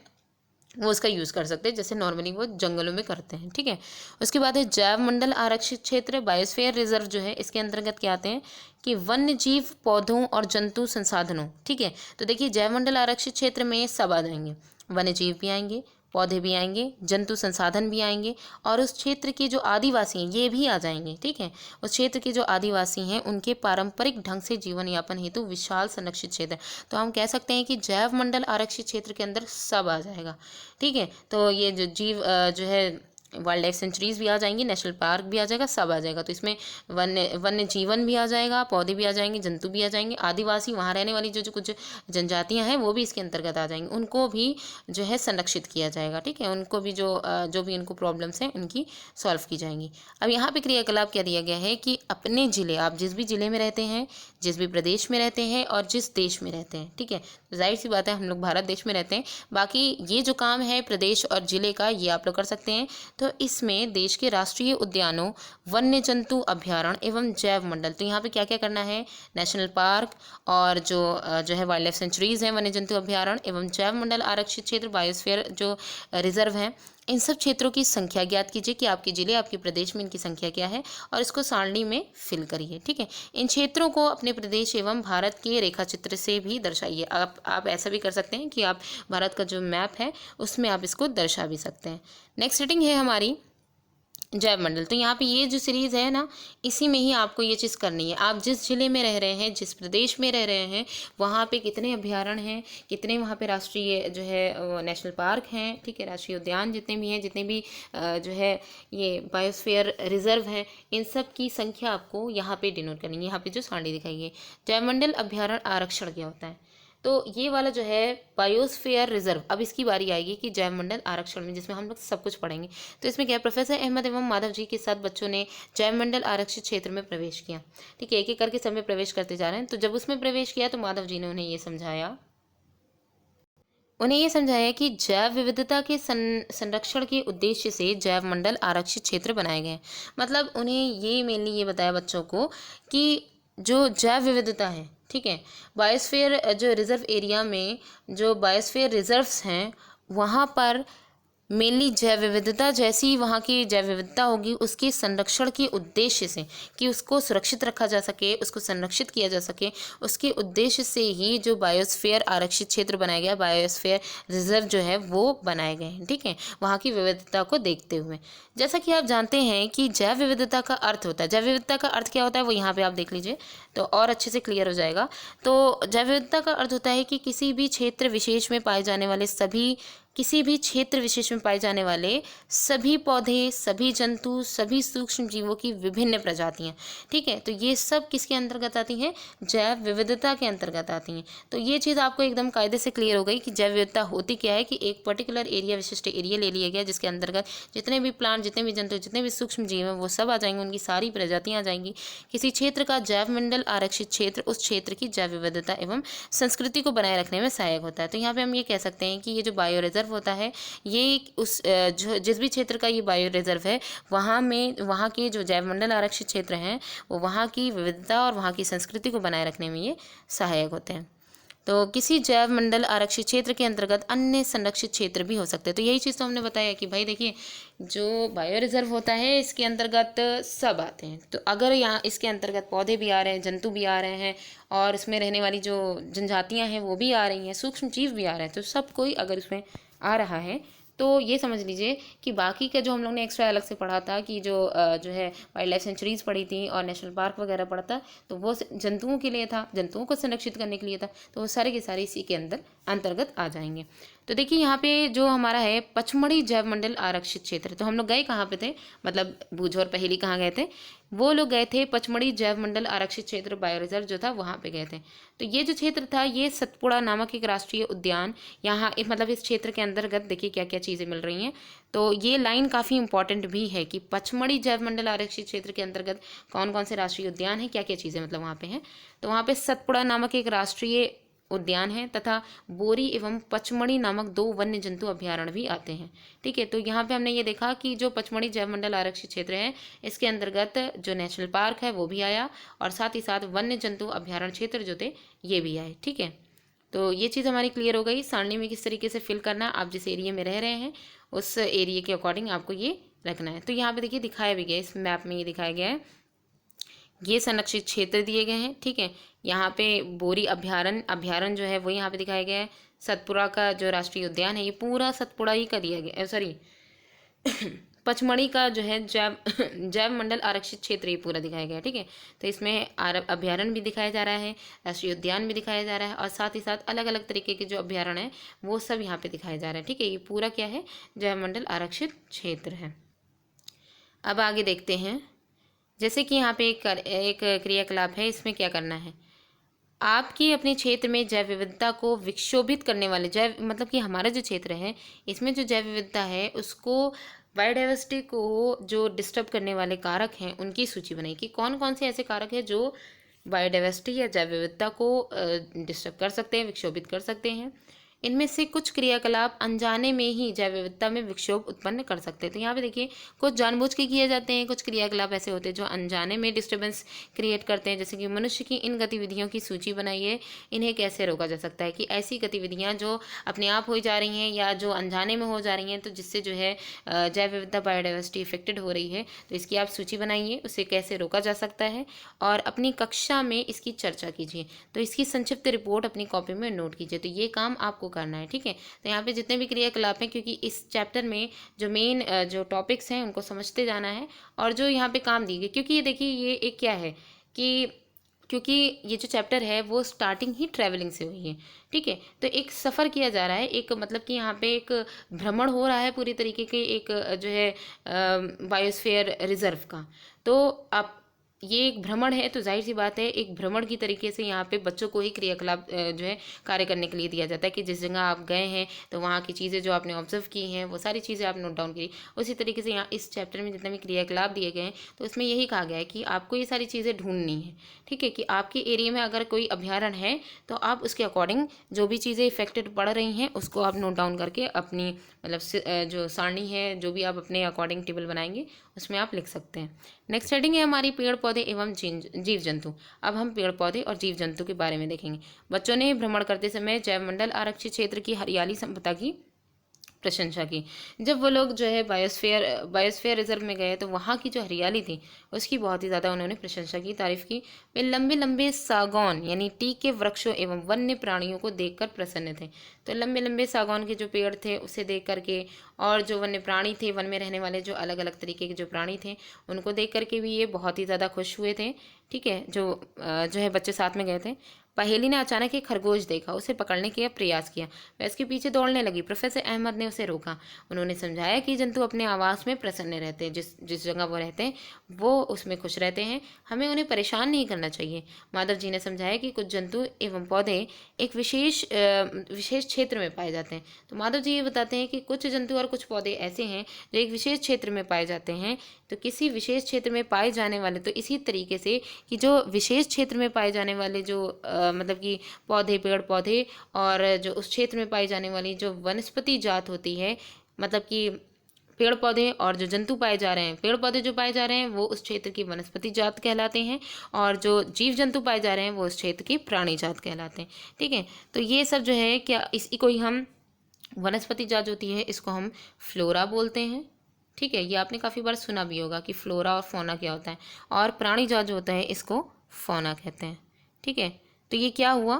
वो उसका यूज़ कर सकते हैं, जैसे नॉर्मली वो जंगलों में करते हैं, ठीक है। उसके बाद है जैव मंडल आरक्षित क्षेत्र, बायोस्फीयर रिजर्व जो है इसके अंतर्गत क्या आते हैं कि वन्य जीव, पौधों और जंतु संसाधनों, ठीक है। तो देखिए जैव मंडल आरक्षित क्षेत्र में सब आ जाएंगे, वन्य जीव भी आएंगे, पौधे भी आएंगे, जंतु संसाधन भी आएंगे, और उस क्षेत्र के जो आदिवासी हैं ये भी आ जाएंगे, ठीक है। उस क्षेत्र के जो आदिवासी हैं उनके पारंपरिक ढंग से जीवन यापन हेतु विशाल संरक्षित क्षेत्र, तो हम कह सकते हैं कि जैव मंडल आरक्षित क्षेत्र के अंदर सब आ जाएगा, ठीक है। तो ये जो जीव जो है वाइल्ड लाइफ सेंचुरीज भी आ जाएंगी, नेशनल पार्क भी आ जाएगा, सब आ जाएगा। तो इसमें वन्य जीवन भी आ जाएगा, पौधे भी आ जाएंगे, जंतु भी आ जाएंगे, आदिवासी वहाँ रहने वाली जो कुछ जनजातियाँ हैं वो भी इसके अंतर्गत आ जाएंगी, उनको भी जो है संरक्षित किया जाएगा, ठीक है। उनको भी जो भी उनको प्रॉब्लम्स हैं उनकी सॉल्व की जाएंगी। अब यहाँ पे क्रियाकलाप क्या दिया गया है कि अपने ज़िले, आप जिस भी ज़िले में रहते हैं, जिस भी प्रदेश में रहते हैं और जिस देश में रहते हैं, ठीक है, जाहिर सी बात है हम लोग भारत देश में रहते हैं, बाकी ये जो काम है प्रदेश और ज़िले का ये आप लोग कर सकते हैं। तो इसमें देश के राष्ट्रीय उद्यानों, वन्य जंतु अभ्यारण्य एवं जैव मंडल, तो यहाँ पे क्या क्या करना है, नेशनल पार्क और जो है वाइल्ड लाइफ सेंचुरीज हैं, वन्य जंतु अभ्यारण्य एवं जैव मंडल आरक्षित क्षेत्र, बायोस्फीयर जो रिजर्व हैं, इन सब क्षेत्रों की संख्या ज्ञात कीजिए कि आपके जिले, आपके प्रदेश में इनकी संख्या क्या है, और इसको सारणी में फिल करिए। ठीक है, इन क्षेत्रों को अपने प्रदेश एवं भारत के रेखा चित्र से भी दर्शाइए। आप ऐसा भी कर सकते हैं कि आप भारत का जो मैप है उसमें आप इसको दर्शा भी सकते हैं। नेक्स्ट रीडिंग है हमारी जैव मंडल। तो यहाँ पे ये जो सीरीज़ है ना, इसी में ही आपको ये चीज़ करनी है। आप जिस जिले में रह रहे हैं, जिस प्रदेश में रह रहे हैं, वहाँ पे कितने अभ्यारण्य हैं, कितने वहाँ पे राष्ट्रीय जो है नेशनल पार्क हैं, ठीक है, राष्ट्रीय उद्यान जितने भी हैं, जितने भी जो है ये बायोस्फीयर रिजर्व हैं, इन सब की संख्या आपको यहाँ पे डिनोट करनी है। यहाँ पे जो सारणी दिखाई है, जैवमंडल अभ्यारण्य आरक्षण क्या होता है, तो ये वाला जो है बायोस्फीयर रिजर्व, अब इसकी बारी आएगी कि जैवमंडल आरक्षण में, जिसमें हम लोग सब कुछ पढ़ेंगे। तो इसमें क्या है, प्रोफेसर अहमद एवं माधव जी के साथ बच्चों ने जैवमंडल आरक्षित क्षेत्र में प्रवेश किया। ठीक है, एक एक करके सब में प्रवेश करते जा रहे हैं। तो जब उसमें प्रवेश किया तो माधव जी ने उन्हें ये समझाया कि जैव विविधता के संरक्षण के उद्देश्य से जैव मंडल आरक्षित क्षेत्र बनाए गए। मतलब उन्हें ये मेनली ये बताया बच्चों को कि जो जैव विविधता है, ठीक है, बायोस्फीयर जो रिजर्व एरिया में जो बायोस्फीयर रिजर्व्स हैं, वहाँ पर मेनली जैव विविधता, जैसी वहाँ की जैव विविधता होगी उसके संरक्षण के उद्देश्य से, कि उसको सुरक्षित रखा जा सके, उसको संरक्षित किया जा सके, उसके उद्देश्य से ही जो बायोस्फीयर आरक्षित क्षेत्र बनाया गया, बायोस्फीयर रिजर्व जो है वो बनाए गए हैं। ठीक है, वहाँ की विविधता को देखते हुए। जैसा कि आप जानते हैं कि जैव विविधता का अर्थ होता है, जैव विविधता का अर्थ क्या होता है वो यहाँ पे आप देख लीजिए तो और अच्छे से क्लियर हो जाएगा। तो जैव विविधता का अर्थ होता है कि किसी भी क्षेत्र विशेष में पाए जाने वाले सभी पौधे, सभी जंतु, सभी सूक्ष्म जीवों की विभिन्न प्रजातियां। ठीक है, तो ये सब किसके अंतर्गत आती हैं, जैव विविधता के अंतर्गत आती हैं। तो ये चीज़ आपको एकदम कायदे से क्लियर हो गई कि जैव विविधता होती क्या है, कि एक पर्टिकुलर एरिया, विशिष्ट एरिया ले लिया गया जिसके अंतर्गत जितने भी प्लांट, जितने भी जंतु, जितने भी सूक्ष्म जीव हैं वो सब आ जाएंगे, उनकी सारी प्रजातियाँ आ जाएंगी। किसी क्षेत्र का जैव मंडल आरक्षित क्षेत्र उस क्षेत्र की जैव विविधता एवं संस्कृति को बनाए रखने में सहायक होता है। तो यहाँ पे हम ये कह सकते हैं कि ये जो बायो रिजर्व होता है, ये उस जो जिस भी क्षेत्र का ये बायो रिजर्व है, वहाँ के जो जैव मंडल आरक्षित क्षेत्र हैं वो वहाँ की विविधता और वहाँ की संस्कृति को बनाए रखने में ये सहायक होते हैं। तो किसी जैव मंडल आरक्षित क्षेत्र के अंतर्गत अन्य संरक्षित क्षेत्र भी हो सकते हैं। तो यही चीज़ तो हमने बताया कि भाई देखिए, जो बायो रिजर्व होता है इसके अंतर्गत सब आते हैं। तो अगर यहाँ इसके अंतर्गत पौधे भी आ रहे हैं, जंतु भी आ रहे हैं, और इसमें रहने वाली जो जनजातियाँ हैं वो भी आ रही हैं, सूक्ष्म जीव भी आ रहे हैं, तो सब कोई अगर इसमें आ रहा है तो ये समझ लीजिए कि बाकी का जो हम लोग ने एक्स्ट्रा अलग से पढ़ा था, कि जो है वाइल्ड लाइफ सेंचुरीज पढ़ी थी और नेशनल पार्क वगैरह पढ़ा था, तो वो जंतुओं के लिए था, जंतुओं को संरक्षित करने के लिए था। तो वो सारे के सारे इसी के अंतर्गत आ जाएंगे। तो देखिए यहाँ पे जो हमारा है पचमढ़ी जैव मंडल आरक्षित क्षेत्र, तो हम लोग गए कहाँ पे थे, मतलब बूझ और पहेली कहाँ गए थे, वो लोग गए थे पचमढ़ी जैव मंडल आरक्षित क्षेत्र बायो रिजर्व जो था वहाँ पे गए थे। तो ये जो क्षेत्र था, ये सतपुड़ा नामक एक राष्ट्रीय उद्यान, यहाँ मतलब इस क्षेत्र के अंतर्गत देखिए क्या क्या चीज़ें मिल रही हैं। तो ये लाइन काफ़ी इंपॉर्टेंट भी है कि पचमढ़ी जैव मंडल आरक्षित क्षेत्र के अंतर्गत कौन कौन से राष्ट्रीय उद्यान हैं, क्या क्या चीज़ें मतलब वहाँ पे हैं। तो वहाँ पे सतपुड़ा नामक एक राष्ट्रीय उद्यान है तथा बोरी एवं पचमढ़ी नामक 2 वन्य जंतु अभ्यारण्य भी आते हैं। ठीक है, तो यहाँ पे हमने ये देखा कि जो पचमढ़ी जैव मंडल आरक्षित क्षेत्र है, इसके अंतर्गत जो नेशनल पार्क है वो भी आया, और साथ ही साथ वन्य जंतु अभ्यारण्य क्षेत्र जो थे ये भी आए। ठीक है, तो ये चीज़ हमारी क्लियर हो गई। सारणी में किस तरीके से फिल करना, आप जिस एरिया में रह रहे हैं उस एरिया के अकॉर्डिंग आपको ये रखना है। तो यहाँ पे देखिए दिखाया भी गया, इस मैप में ये दिखाया गया है, ये संरक्षित क्षेत्र दिए गए हैं। ठीक है, यहाँ पे बोरी अभ्यारण्य जो है वो यहाँ पे दिखाया गया है। सतपुड़ा का जो राष्ट्रीय उद्यान है ये पूरा सतपुड़ा ही का दिया गया, सॉरी पचमढ़ी का जो है जैव मंडल आरक्षित क्षेत्र ये पूरा दिखाया गया है। ठीक है, तो इसमें अभ्यारण्य भी दिखाया जा रहा है, राष्ट्रीय उद्यान भी दिखाया जा रहा है, और साथ ही साथ अलग अलग तरीके के जो अभ्यारण्य है वो सब यहाँ पे दिखाया जा रहा है। ठीक है, ये पूरा क्या है, जैव मंडल आरक्षित क्षेत्र है। अब आगे देखते हैं, जैसे कि यहाँ पे एक क्रियाकलाप है, इसमें क्या करना है, आपकी अपने क्षेत्र में जैव विविधता को विक्षोभित करने वाले जैव, मतलब कि हमारा जो क्षेत्र है इसमें जो जैव विविधता है उसको, बायोडाइवर्सिटी को जो डिस्टर्ब करने वाले कारक हैं उनकी सूची बनाई कि कौन कौन से ऐसे कारक हैं जो बायोडाइवर्सिटी या जैव विविधता को डिस्टर्ब कर सकते हैं, विक्षोभित कर सकते हैं। इनमें से कुछ क्रियाकलाप अनजाने में ही जैव विविधता में विक्षोभ उत्पन्न कर सकते हैं। तो यहाँ पे देखिए कुछ जानबूझ के किए जाते हैं, कुछ क्रियाकलाप ऐसे होते हैं जो अनजाने में डिस्टर्बेंस क्रिएट करते हैं। जैसे कि मनुष्य की इन गतिविधियों की सूची बनाइए, इन्हें कैसे रोका जा सकता है। कि ऐसी गतिविधियाँ जो अपने आप हो जा रही हैं या जो अनजाने में हो जा रही हैं, तो जिससे जो है जैव विविधता बायोडाइवर्सिटी इफेक्टेड हो रही है, तो इसकी आप सूची बनाइए, उसे कैसे रोका जा सकता है और अपनी कक्षा में इसकी चर्चा कीजिए। तो इसकी संक्षिप्त रिपोर्ट अपनी कॉपी में नोट कीजिए। तो ये काम आपको करना है, ठीक है। तो यहाँ पे जितने भी क्रियाकलाप हैं, क्योंकि इस चैप्टर में जो मेन जो टॉपिक्स हैं उनको समझते जाना है और जो यहाँ पे काम दिए गए, क्योंकि ये देखिए ये एक क्या है कि क्योंकि ये जो चैप्टर है वो स्टार्टिंग ही ट्रैवलिंग से हुई है, ठीक है। तो एक सफ़र किया जा रहा है, एक मतलब कि यहाँ पे एक भ्रमण हो रहा है पूरी तरीके के एक जो है बायोस्फीयर रिजर्व का। तो आप ये एक भ्रमण है, तो जाहिर सी बात है एक भ्रमण की तरीके से यहाँ पे बच्चों को ही क्रियाकलाप जो है कार्य करने के लिए दिया जाता है कि जिस जगह आप गए हैं तो वहाँ की चीज़ें जो आपने ऑब्जर्व की हैं वो सारी चीज़ें आप नोट डाउन करी। उसी तरीके से यहाँ इस चैप्टर में जितने भी क्रियाकलाप दिए गए हैं तो उसमें यही कहा गया है कि आपको ये सारी चीज़ें ढूंढनी है, ठीक है। कि आपके एरिया में अगर कोई अभ्यारण्य है तो आप उसके अकॉर्डिंग जो भी चीज़ें इफेक्टेड पड़ रही हैं उसको आप नोट डाउन करके अपनी मतलब जो सारणी है जो भी आप अपने अकॉर्डिंग टेबल बनाएंगे उसमें आप लिख सकते हैं। नेक्स्ट हेडिंग है हमारी पेड़ पौधे एवं जीव जंतु। अब हम पेड़ पौधे और जीव जंतु के बारे में देखेंगे। बच्चों ने भ्रमण करते समय जैवमंडल आरक्षित क्षेत्र की हरियाली संपदा की प्रशंसा की। जब वो लोग जो है बायोस्फीयर रिजर्व में गए तो वहाँ की जो हरियाली थी उसकी बहुत ही ज़्यादा उन्होंने प्रशंसा की, तारीफ की। वे लंबे लंबे सागौन यानी टीक के वृक्षों एवं वन्य प्राणियों को देखकर प्रसन्न थे। तो लंबे लंबे सागौन के जो पेड़ थे उसे देख करके और जो वन्य प्राणी थे, वन में रहने वाले जो अलग अलग तरीके के जो प्राणी थे उनको देख करके भी ये बहुत ही ज़्यादा खुश हुए थे, ठीक है। जो है बच्चे साथ में गए थे। पहेली ने अचानक एक खरगोश देखा, उसे पकड़ने का प्रयास किया। वह इसके पीछे दौड़ने लगी। प्रोफेसर अहमद ने उसे रोका। उन्होंने समझाया कि जंतु अपने आवास में प्रसन्न रहते हैं, जिस जगह वो रहते हैं वो उसमें खुश रहते हैं, हमें उन्हें परेशान नहीं करना चाहिए। माधव जी ने समझाया कि कुछ जंतु एवं पौधे एक विशेष क्षेत्र में पाए जाते हैं। तो माधव जी ये बताते हैं कि कुछ जंतु और कुछ पौधे ऐसे हैं जो एक विशेष क्षेत्र में पाए जाते हैं। तो किसी विशेष क्षेत्र में पाए जाने वाले, तो इसी तरीके से कि जो विशेष क्षेत्र में पाए जाने वाले जो मतलब कि पौधे, पेड़ पौधे और जो उस क्षेत्र में पाई जाने वाली जो वनस्पति जात होती है, मतलब कि पेड़ पौधे और जो जंतु पाए जा रहे हैं, पेड़ पौधे जो पाए जा रहे हैं वो उस क्षेत्र की वनस्पति जात कहलाते हैं और जो जीव जंतु पाए जा रहे हैं वो उस क्षेत्र की प्राणी जात कहलाते हैं, ठीक है। तो ये सब जो है क्या इसी को ही हम वनस्पति जात होती है इसको हम फ्लोरा बोलते हैं, ठीक है। ये आपने काफ़ी बार सुना भी होगा कि फ्लोरा और फौना क्या होता है, और प्राणी जात जो होता है इसको फौना कहते हैं, ठीक है। तो ये क्या हुआ,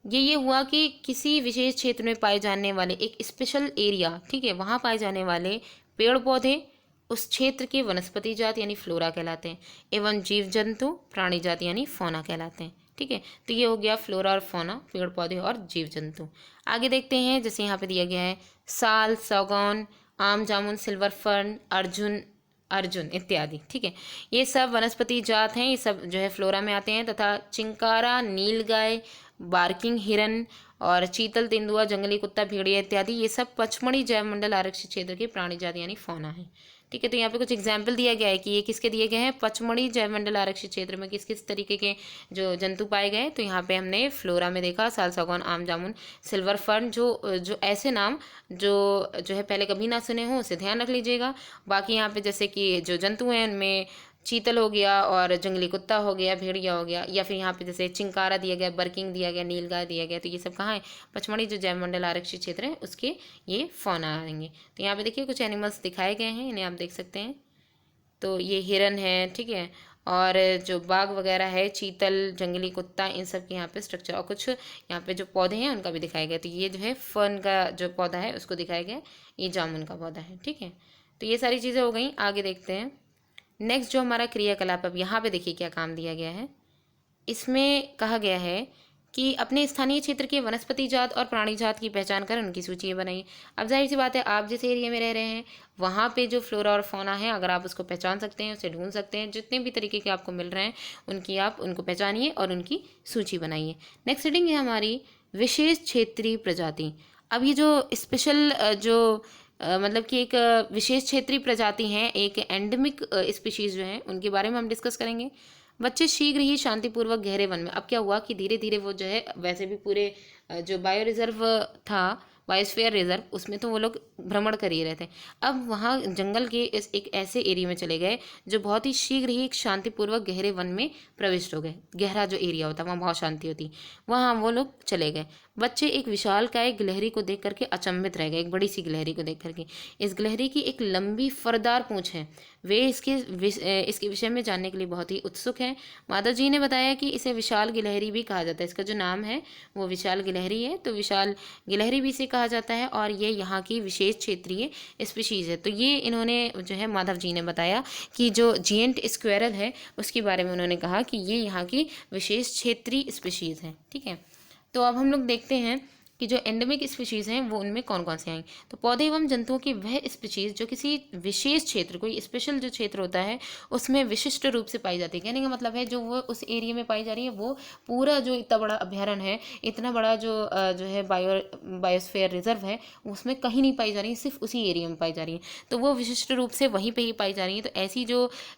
ये हुआ कि किसी विशेष क्षेत्र में पाए जाने वाले एक स्पेशल एरिया, ठीक है, वहाँ पाए जाने वाले पेड़ पौधे उस क्षेत्र के वनस्पति जात यानी फ्लोरा कहलाते हैं एवं जीव जंतु प्राणी जात यानी फौना कहलाते हैं, ठीक है। तो ये हो गया फ्लोरा और फौना, पेड़ पौधे और जीव जंतु। आगे देखते हैं, जैसे यहाँ पे दिया गया है साल, सागौन, आम जामुन, सिल्वर फर्न, अर्जुन इत्यादि, ठीक है। ये सब वनस्पति जात हैं, ये सब जो है फ्लोरा में आते हैं। तथा चिंकारा, नीलगाय, बार्किंग हिरन और चीतल, तेंदुआ, जंगली कुत्ता, भेड़िया इत्यादि ये सब पचमढ़ी जैवमंडल आरक्षित क्षेत्र के प्राणी जाति यानी फौना है, ठीक है। तो यहाँ पे कुछ एग्जाम्पल दिया गया है कि ये किसके दिए गए हैं, पचमढ़ी जैवमंडल आरक्षित क्षेत्र में किस किस तरीके के जो जंतु पाए गए। तो यहाँ पे हमने फ्लोरा में देखा साल, सागौन, आम जामुन, सिल्वर फर्न, जो ऐसे नाम जो है पहले कभी ना सुने हो उसे ध्यान रख लीजिएगा। बाकी यहाँ पे जैसे कि जो जंतु हैं उनमें चीतल हो गया और जंगली कुत्ता हो गया, भेड़िया हो गया, या फिर यहाँ पे जैसे चिंकारा दिया गया, बर्किंग दिया गया, नीलगाय दिया गया, तो ये सब कहाँ है, पचमढ़ी जो जैवमंडल आरक्षित क्षेत्र है उसके ये फौना आएंगे। तो यहाँ पे देखिए कुछ एनिमल्स दिखाए गए हैं, इन्हें आप देख सकते हैं। तो ये हिरन है, ठीक है, और जो बाघ वगैरह है, चीतल, जंगली कुत्ता, इन सब के यहाँ पे स्ट्रक्चर, और कुछ यहाँ पे जो पौधे हैं उनका भी दिखाया गया। तो ये जो है फर्न का जो पौधा है उसको दिखाया गया, ये जामुन का पौधा है, ठीक है। तो ये सारी चीज़ें हो गई। आगे देखते हैं नेक्स्ट जो हमारा क्रियाकलाप, अब यहाँ पे देखिए क्या काम दिया गया है। इसमें कहा गया है कि अपने स्थानीय क्षेत्र के वनस्पति जात और प्राणी जात की पहचान कर उनकी सूची बनाइए। अब जाहिर सी बात है आप जिस एरिया में रह रहे हैं वहाँ पे जो फ्लोरा और फौना है अगर आप उसको पहचान सकते हैं, उसे ढूंढ सकते हैं, जितने भी तरीके के आपको मिल रहे हैं उनकी आप उनको पहचानिए और उनकी सूची बनाइए। नेक्स्ट हेडिंग है हमारी विशेष क्षेत्रीय प्रजाति। अब ये जो स्पेशल मतलब कि एक विशेष क्षेत्रीय प्रजाति हैं, एक एंडेमिक स्पीशीज़ जो हैं उनके बारे में हम डिस्कस करेंगे। बच्चे शीघ्र ही शांतिपूर्वक गहरे वन में। अब क्या हुआ कि धीरे धीरे वो जो है, वैसे भी पूरे जो बायो रिजर्व था, बायोस्फीयर रिजर्व, उसमें तो वो लोग भ्रमण कर ही रहे थे। अब वहाँ जंगल के इस एक ऐसे एरिया में चले गए जो बहुत ही शीघ्र ही एक शांतिपूर्वक गहरे वन में प्रविष्ट हो गए। गहरा जो एरिया होता है वहाँ बहुत शांति होती, वहाँ वो लोग चले गए। बच्चे एक विशालकाय गिलहरी को देख करके अचंभित रह गए, एक बड़ी सी गिलहरी को देख करके। इस गिलहरी की एक लंबी फरदार पूंछ है। वे इसके विषय में जानने के लिए बहुत ही उत्सुक हैं। माधव जी ने बताया कि इसे विशाल गिलहरी भी कहा जाता है। इसका जो नाम है वो विशाल गिलहरी है, तो विशाल गिलहरी भी इसे कहा जाता है और ये यहाँ की विशेष क्षेत्रीय स्पीशीज़ है। तो ये इन्होंने जो है माधव जी ने बताया कि जो जिएंट स्क्वेरल है उसके बारे में उन्होंने कहा कि ये यहाँ की विशेष क्षेत्रीय स्पीशीज़ है। ठीक है, तो अब हम लोग देखते हैं कि जो एंडेमिक स्पीशीज़ हैं वो उनमें कौन कौन से आएंगे। तो पौधे एवं जंतुओं की वह स्पीशीज़ जो किसी विशेष क्षेत्र, कोई स्पेशल जो क्षेत्र होता है उसमें विशिष्ट रूप से पाई जाती है। कहने का मतलब है जो वो उस एरिया में पाई जा रही है, वो पूरा जो इतना बड़ा अभ्यारण्य है, इतना बड़ा जो है बायोस्फीयर रिजर्व है, उसमें कहीं नहीं पाई जा रही है, सिर्फ उसी एरिया में पाई जा रही है। तो वो विशिष्ट रूप से वहीं पर ही पाई जा रही है। तो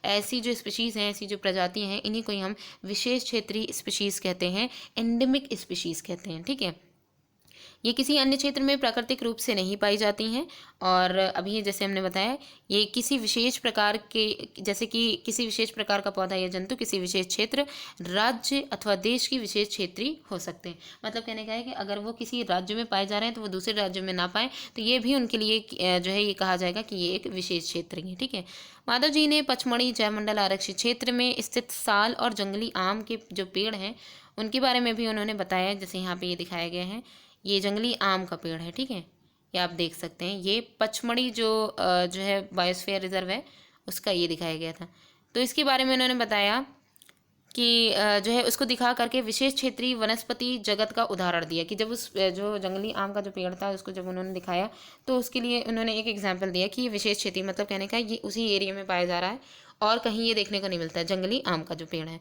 ऐसी जो स्पीशीज़ हैं, ऐसी जो प्रजातियाँ हैं, इन्हीं को ही हम विशेष क्षेत्रीय स्पीशीज़ कहते हैं, एंडेमिक स्पीशीज़ कहते हैं। ठीक है, ये किसी अन्य क्षेत्र में प्राकृतिक रूप से नहीं पाई जाती हैं। और अभी जैसे हमने बताया, ये किसी विशेष प्रकार के, जैसे कि किसी विशेष प्रकार का पौधा या जंतु किसी विशेष क्षेत्र, राज्य अथवा देश की विशेष क्षेत्रीय हो सकते हैं। मतलब कहने का है कि अगर वो किसी राज्य में पाए जा रहे हैं तो वो दूसरे राज्यों में ना पाए, तो ये भी उनके लिए जो है ये कहा जाएगा कि ये एक विशेष क्षेत्र है। ठीक है, माधव जी ने पचमढ़ी जयमंडल आरक्षित क्षेत्र में स्थित साल और जंगली आम के जो पेड़ हैं उनके बारे में भी उन्होंने बताया। जैसे यहाँ पे ये दिखाया गया है, ये जंगली आम का पेड़ है। ठीक है, ये आप देख सकते हैं, ये पचमढ़ी जो है बायोस्फीयर रिजर्व है उसका ये दिखाया गया था। तो इसके बारे में उन्होंने बताया कि जो है उसको दिखा करके विशेष क्षेत्रीय वनस्पति जगत का उदाहरण दिया कि जब उस जो जंगली आम का जो पेड़ था उसको जब उन्होंने दिखाया तो उसके लिए उन्होंने एक एग्जाम्पल दिया कि ये विशेष क्षेत्रीय, मतलब कहने का ये उसी एरिया में पाया जा रहा है और कहीं ये देखने को नहीं मिलता है, जंगली आम का जो पेड़ है।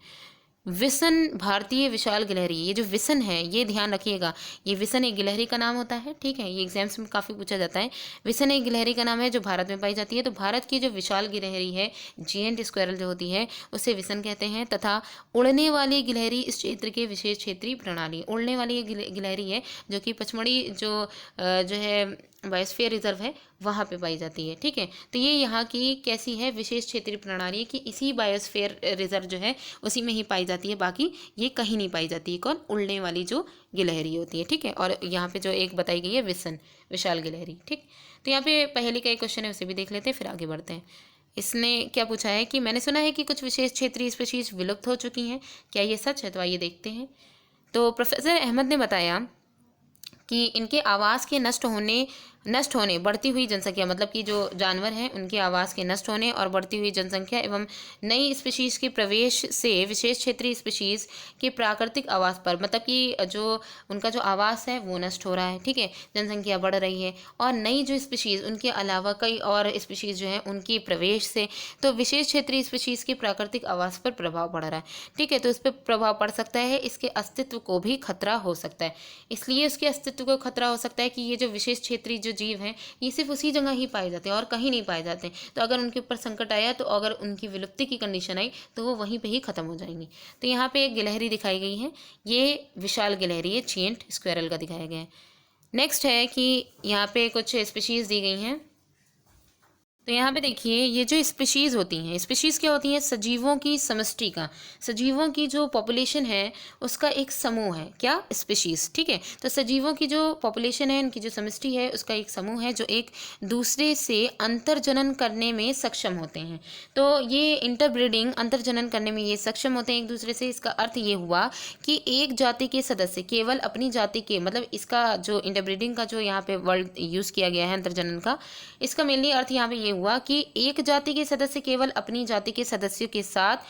विसन भारतीय विशाल गिलहरी, ये जो विसन है ये ध्यान रखिएगा, ये विसन एक गिलहरी का नाम होता है। ठीक है, ये एग्जाम्स में काफ़ी पूछा जाता है। विसन एक गिलहरी का नाम है जो भारत में पाई जाती है। तो भारत की जो विशाल गिलहरी है, जिएंट स्क्वेरल जो होती है, उसे विसन कहते हैं। तथा उड़ने वाली गिलहरी इस क्षेत्र के विशेष क्षेत्रीय प्रणाली, उड़ने वाली गिलहरी है जो कि पचमढ़ी जो है बायोस्फीयर रिजर्व है वहाँ पे पाई जाती है। ठीक है, तो ये यहाँ की कैसी है, विशेष क्षेत्रीय प्रणाली है कि इसी बायोस्फीयर रिजर्व जो है उसी में ही पाई जाती है, बाकी ये कहीं नहीं पाई जाती है। कौन? उड़ने वाली जो गिलहरी होती है। ठीक है, और यहाँ पे जो एक बताई गई है विसन, विशाल गिलहरी। ठीक, तो यहाँ पे पहले का एक क्वेश्चन है उसे भी देख लेते हैं, फिर आगे बढ़ते हैं। इसने क्या पूछा है कि मैंने सुना है कि कुछ विशेष क्षेत्रीय स्पीशीज विलुप्त हो चुकी हैं, क्या ये सच है? तो आइए देखते हैं। तो प्रोफेसर अहमद ने बताया कि इनके आवास के नष्ट होने बढ़ती हुई जनसंख्या, मतलब कि जो जानवर हैं उनके आवास के नष्ट होने और बढ़ती हुई जनसंख्या एवं नई स्पीशीज के प्रवेश से विशेष क्षेत्रीय स्पीशीज के प्राकृतिक आवास पर, मतलब कि जो उनका जो आवास है वो नष्ट हो रहा है। ठीक है, जनसंख्या बढ़ रही है और नई जो स्पीशीज, उनके अलावा कई और स्पीशीज जो हैं उनके प्रवेश से, तो विशेष क्षेत्रीय स्पीशीज के प्राकृतिक आवास पर प्रभाव पड़ रहा है। ठीक है, तो इस पर प्रभाव पड़ सकता है, इसके अस्तित्व को भी खतरा हो सकता है। इसलिए इसके अस्तित्व को खतरा हो सकता है कि ये जो विशेष क्षेत्रीय जो जीव हैं ये सिर्फ उसी जगह ही पाए जाते हैं और कहीं नहीं पाए जाते। तो अगर उनके ऊपर संकट आया, तो अगर उनकी विलुप्ति की कंडीशन आई तो वो वहीं पे ही खत्म हो जाएंगी। तो यहाँ पे एक गिलहरी दिखाई गई है, ये विशाल गिलहरी है, जिएंट स्क्वेरल का दिखाया गया है। नेक्स्ट है कि यहाँ पे कुछ स्पीशीज दी गई हैं। तो यहाँ पे देखिए, ये जो स्पीशीज़ होती हैं, स्पीशीज़ क्या होती हैं? सजीवों की समष्टि का, सजीवों की जो पॉपुलेशन है उसका एक समूह है। क्या? स्पीशीज़। ठीक है, तो सजीवों की जो पॉपुलेशन है, उनकी जो समष्टि है, उसका एक समूह है जो एक दूसरे से अंतर्जनन करने में सक्षम होते हैं। तो ये इंटरब्रीडिंग, अंतर्जनन करने में ये सक्षम होते हैं एक दूसरे से। इसका अर्थ ये हुआ कि एक जाति के सदस्य केवल अपनी जाति के, मतलब इसका जो इंटरब्रीडिंग का जो यहाँ पे वर्ड यूज़ किया गया है अंतर्जनन का, इसका मेनली अर्थ यहाँ पे ये हुआ कि एक जाति के सदस्य केवल अपनी जाति के सदस्यों के साथ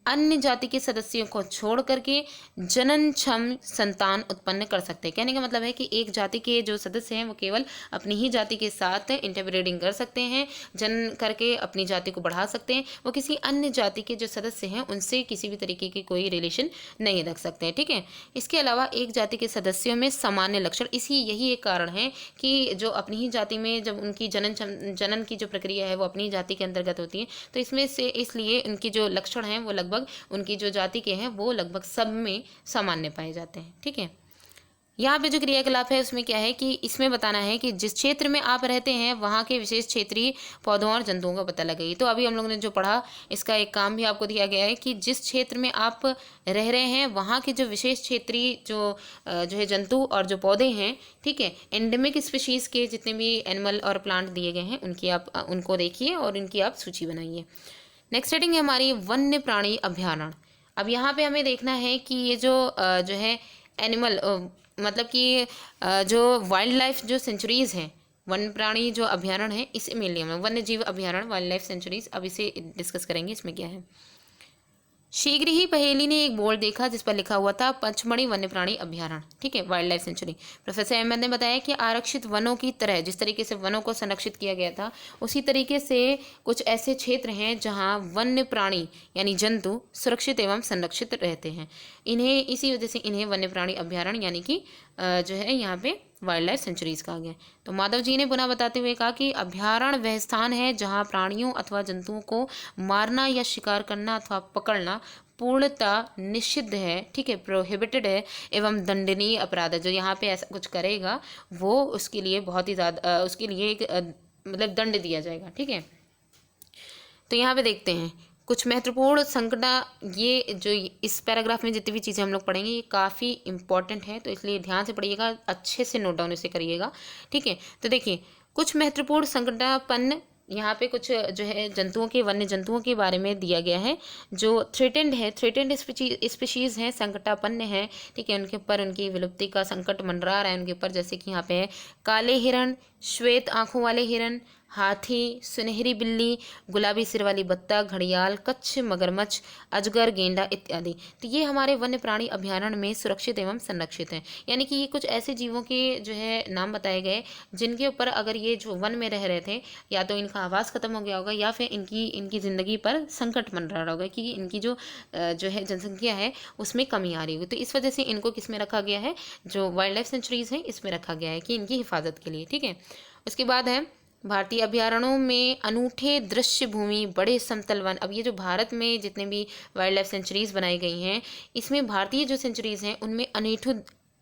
अन्य जाति के सदस्यों को छोड़ करके जननक्षम संतान उत्पन्न कर सकते हैं। कहने का मतलब है कि एक जाति के जो सदस्य हैं वो केवल अपनी ही जाति के साथ इंटरब्रीडिंग कर सकते हैं, जनन करके अपनी जाति को बढ़ा सकते हैं। वो किसी अन्य जाति के जो सदस्य हैं उनसे किसी भी तरीके की कोई रिलेशन नहीं रख सकते हैं। ठीक है, इसके अलावा एक जाति के सदस्यों में सामान्य लक्षण, यही एक कारण है कि जो अपनी ही जाति में जब उनकी जनन की जो प्रक्रिया है वो अपनी जाति के अंतर्गत होती है, तो इसमें से इसलिए उनकी जो लक्षण हैं वो लगभग लगभग उनकी जो जाति के हैं वो लगभग सब में सामान्य पाए जाते हैं। ठीक है, यहाँ पे जो क्रियाकलाप है उसमें क्या है कि इसमें बताना है कि जिस क्षेत्र में आप रहते हैं वहाँ के विशेष क्षेत्रीय पौधों और जंतुओं का पता लगाइए। तो अभी हम लोगों ने जो पढ़ा इसका एक काम भी आपको दिया गया है कि जिस क्षेत्र में आप रह रहे हैं वहाँ के जो विशेष क्षेत्रीय जो है जंतु और जो पौधे हैं, ठीक है, एंडेमिक स्पीशीज़ के जितने भी एनिमल और प्लांट दिए गए हैं उनकी आप उनको देखिए और उनकी आप सूची बनाइए। नेक्स्ट हेडिंग है हमारी वन्य प्राणी अभ्यारण्य। अब यहाँ पे हमें देखना है कि ये जो है एनिमल मतलब कि जो वाइल्ड लाइफ जो सेंचुरीज़ हैं, वन्य प्राणी जो अभ्यारण्य है, इसे मेनली हम वन्य जीव अभ्यारण्य वाइल्ड लाइफ सेंचुरीज, अब इसे डिस्कस करेंगे। इसमें क्या है, शीघ्र ही पहेली ने एक बोर्ड देखा जिस पर लिखा हुआ था पचमढ़ी वन्य प्राणी अभ्यारण्य, ठीक है, wild life sanctuary. Professor Ahmad ने बताया कि आरक्षित वनों की तरह जिस तरीके से वनों को संरक्षित किया गया था उसी तरीके से कुछ ऐसे क्षेत्र हैं जहां वन्य प्राणी यानी जंतु सुरक्षित एवं संरक्षित रहते हैं। इन्हें इसी वजह से इन्हें वन्य प्राणी अभ्यारण्य यानी कि जो है यहाँ पे वाइल्ड लाइफ सेंचुरीज कहा गया। तो माधव जी ने पुनः बताते हुए कहा कि अभ्यारण्य वह स्थान है जहाँ प्राणियों अथवा जंतुओं को मारना या शिकार करना अथवा पकड़ना पूर्णतः निषिद्ध है, ठीक है, प्रोहिबिटेड है एवं दंडनीय अपराध है। जो यहाँ पे ऐसा कुछ करेगा वो उसके लिए बहुत ही ज़्यादा उसके लिए एक मतलब दंड दिया जाएगा। ठीक है, तो यहाँ पे देखते हैं कुछ महत्वपूर्ण संकटा, ये जो इस पैराग्राफ में जितनी भी चीज़ें हम लोग पढ़ेंगे ये काफ़ी इंपॉर्टेंट है, तो इसलिए ध्यान से पढ़िएगा, अच्छे से नोट डाउन इसे करिएगा। ठीक है, तो देखिए कुछ महत्वपूर्ण संकटापन्न यहाँ पे कुछ जो है जंतुओं के वन्य जंतुओं के बारे में दिया गया है जो थ्रेटेंड है, थ्रेटेंड स्पीशीज़ हैं, संकटापन्न है। ठीक है, उनके ऊपर उनकी विलुप्ति का संकट मंडरा रहा है उनके ऊपर, जैसे कि यहाँ पे है काले हिरण, श्वेत आँखों वाले हिरण, हाथी, सुनहरी बिल्ली, गुलाबी सिर वाली बत्तख, घड़ियाल, कच्छ, मगरमच्छ, अजगर, गेंडा इत्यादि। तो ये हमारे वन्य प्राणी अभ्यारण्य में सुरक्षित एवं संरक्षित हैं। यानी कि ये कुछ ऐसे जीवों के जो है नाम बताए गए जिनके ऊपर अगर ये जो वन में रह रहे थे या तो इनका आवास खत्म हो गया होगा या फिर इनकी ज़िंदगी पर संकट बन रहा होगा कि इनकी जो है जनसंख्या है उसमें कमी आ रही होगी। तो इस वजह से इनको किस में रखा गया है, जो वाइल्ड लाइफ सेंचुरीज़ हैं इसमें रखा गया है कि इनकी हिफाजत के लिए। ठीक है, उसके बाद है भारतीय अभ्यारण्यों में अनूठे दृश्य भूमि, बड़े समतल वन। अब ये जो भारत में जितने भी वाइल्ड लाइफ सेंचुरीज़ बनाई गई हैं इसमें भारतीय जो सेंचुरीज़ हैं उनमें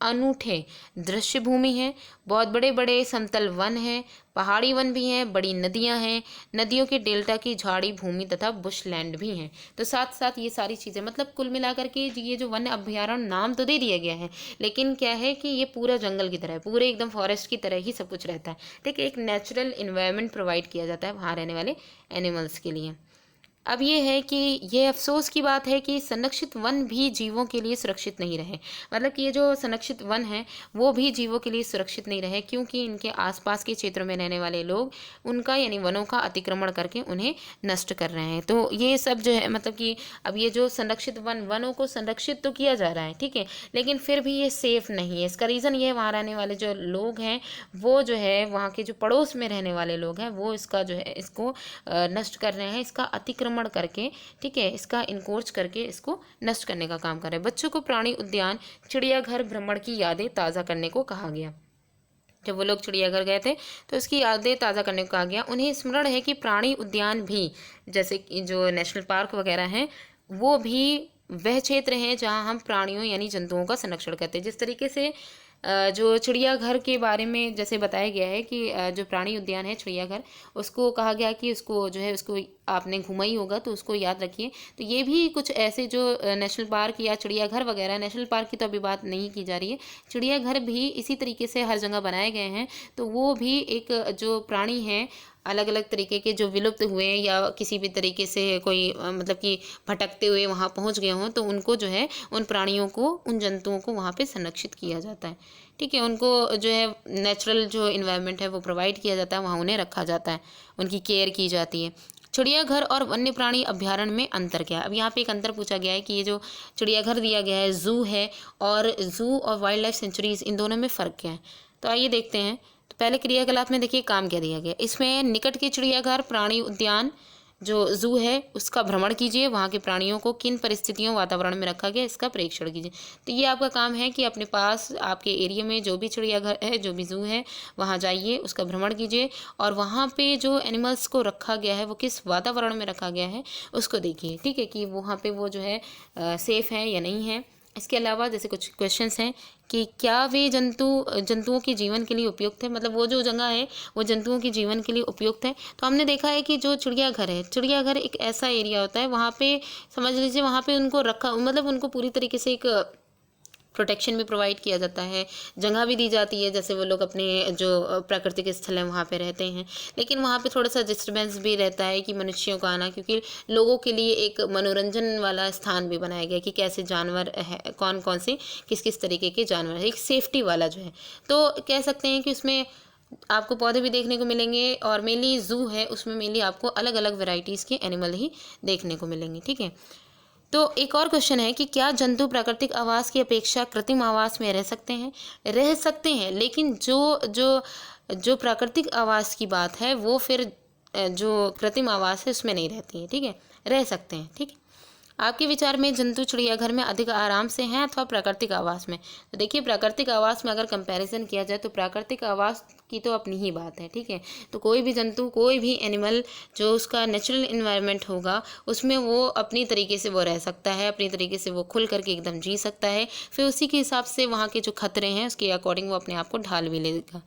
अनूठे दृश्य भूमि है, बहुत बड़े बड़े समतल वन हैं, पहाड़ी वन भी हैं, बड़ी नदियां हैं, नदियों के डेल्टा की झाड़ी भूमि तथा बुशलैंड भी हैं। तो साथ साथ ये सारी चीज़ें मतलब कुल मिलाकर के ये जो वन अभ्यारण्य नाम तो दे दिया गया है लेकिन क्या है कि ये पूरा जंगल की तरह है, पूरे एकदम फॉरेस्ट की तरह ही सब कुछ रहता है। ठीक है, एक नेचुरल इन्वायरमेंट प्रोवाइड किया जाता है वहाँ रहने वाले एनिमल्स के लिए। अब ये है कि ये अफसोस की बात है कि संरक्षित वन भी जीवों के लिए सुरक्षित नहीं रहे। मतलब कि ये जो संरक्षित वन है वो भी जीवों के लिए सुरक्षित नहीं रहे क्योंकि इनके आसपास के क्षेत्रों में रहने वाले लोग उनका यानी वनों का अतिक्रमण करके उन्हें नष्ट कर रहे हैं। तो ये सब जो है मतलब कि अब ये जो संरक्षित वनों को संरक्षित तो किया जा रहा है, ठीक है, लेकिन फिर भी ये सेफ नहीं है। इसका रीज़न ये है वहाँ रहने वाले जो लोग हैं वो जो है वहाँ के जो पड़ोस में रहने वाले लोग हैं वो इसका जो है इसको नष्ट कर रहे हैं, इसका अतिक्रमण करके, ठीक है, इसका इनकोर्च करके इसको नष्ट करने का काम कर रहे हैं। बच्चों को प्राणी उद्यान, चिड़ियाघर भ्रमण की यादें ताज़ा करने को कहा गया। जब वो लोग चिड़ियाघर गए थे तो इसकी यादें ताज़ा करने को कहा गया। उन्हें स्मरण है कि प्राणी उद्यान भी जैसे कि जो नेशनल पार्क वगैरह हैं वो भी वह क्षेत्र हैं जहाँ हम प्राणियों यानी जंतुओं का संरक्षण करते हैं। जिस तरीके से जो चिड़ियाघर के बारे में जैसे बताया गया है कि जो प्राणी उद्यान है चिड़ियाघर उसको कहा गया कि उसको जो है उसको आपने घूमा ही होगा तो उसको याद रखिए। तो ये भी कुछ ऐसे जो नेशनल पार्क या चिड़ियाघर वगैरह, नेशनल पार्क की तो अभी बात नहीं की जा रही है, चिड़ियाघर भी इसी तरीके से हर जगह बनाए गए हैं। तो वो भी एक जो प्राणी हैं अलग अलग तरीके के जो विलुप्त हुए या किसी भी तरीके से कोई मतलब कि भटकते हुए वहाँ पहुँच गए हों तो उनको जो है उन प्राणियों को, उन जंतुओं को वहाँ पे संरक्षित किया जाता है। ठीक है, उनको जो है नेचुरल जो इन्वायरमेंट है वो प्रोवाइड किया जाता है, वहाँ उन्हें रखा जाता है, उनकी केयर की जाती है। चिड़ियाघर और वन्य प्राणी अभ्यारण्य में अंतर क्या है? अब यहाँ पे एक अंतर पूछा गया है कि ये जो चिड़ियाघर दिया गया है, ज़ू है, और ज़ू और वाइल्ड लाइफ सेंचुरीज़ इन दोनों में फ़र्क क्या है? तो आइए देखते हैं। तो पहले क्रियाकलाप में देखिए काम क्या दिया गया। इसमें निकट के चिड़ियाघर, प्राणी उद्यान जो ज़ू है उसका भ्रमण कीजिए, वहाँ के प्राणियों को किन परिस्थितियों वातावरण में रखा गया इसका परीक्षण कीजिए। तो ये आपका काम है कि अपने पास आपके एरिया में जो भी चिड़ियाघर है, जो भी ज़ू है, वहाँ जाइए, उसका भ्रमण कीजिए और वहाँ पे जो एनिमल्स को रखा गया है वो किस वातावरण में रखा गया है उसको देखिए, ठीक है, कि वहाँ पे वो जो है सेफ़ है या नहीं है। इसके अलावा जैसे कुछ क्वेश्चंस हैं कि क्या वे जंतुओं के जीवन के लिए उपयुक्त है, मतलब वो जो जगह है वो जंतुओं के जीवन के लिए उपयुक्त है। तो हमने देखा है कि जो चिड़ियाघर है, चिड़ियाघर एक ऐसा एरिया होता है, वहाँ पे समझ लीजिए वहाँ पे उनको रखा, मतलब उनको पूरी तरीके से एक प्रोटेक्शन भी प्रोवाइड किया जाता है, जगह भी दी जाती है, जैसे वो लोग अपने जो प्राकृतिक स्थल हैं वहाँ पे रहते हैं, लेकिन वहाँ पे थोड़ा सा डिस्टर्बेंस भी रहता है कि मनुष्यों का आना, क्योंकि लोगों के लिए एक मनोरंजन वाला स्थान भी बनाया गया कि कैसे जानवर है, कौन कौन से किस किस तरीके के जानवर है, एक सेफ्टी वाला जो है। तो कह सकते हैं कि उसमें आपको पौधे भी देखने को मिलेंगे और मेनली ज़ू है उसमें मेनली आपको अलग अलग वेराइटीज़ के एनिमल ही देखने को मिलेंगे, ठीक है। तो एक और क्वेश्चन है कि क्या जंतु प्राकृतिक आवास की अपेक्षा कृत्रिम आवास में रह सकते हैं? रह सकते हैं, लेकिन जो जो जो प्राकृतिक आवास की बात है वो फिर जो कृत्रिम आवास है उसमें नहीं रहती है, ठीक है, रह सकते हैं, ठीक है। आपके विचार में जंतु चिड़ियाघर में अधिक आराम से हैं अथवा प्राकृतिक आवास में? तो देखिए, प्राकृतिक आवास में अगर कंपैरिजन किया जाए तो प्राकृतिक आवास की तो अपनी ही बात है, ठीक है। तो कोई भी जंतु, कोई भी एनिमल जो उसका नेचुरल इन्वायरमेंट होगा उसमें वो अपनी तरीके से वो रह सकता है, अपनी तरीके से वो खुल करके एकदम जी सकता है, फिर उसी के हिसाब से वहाँ के जो खतरे हैं उसके अकॉर्डिंग वो अपने आप को ढाल भी लेगा।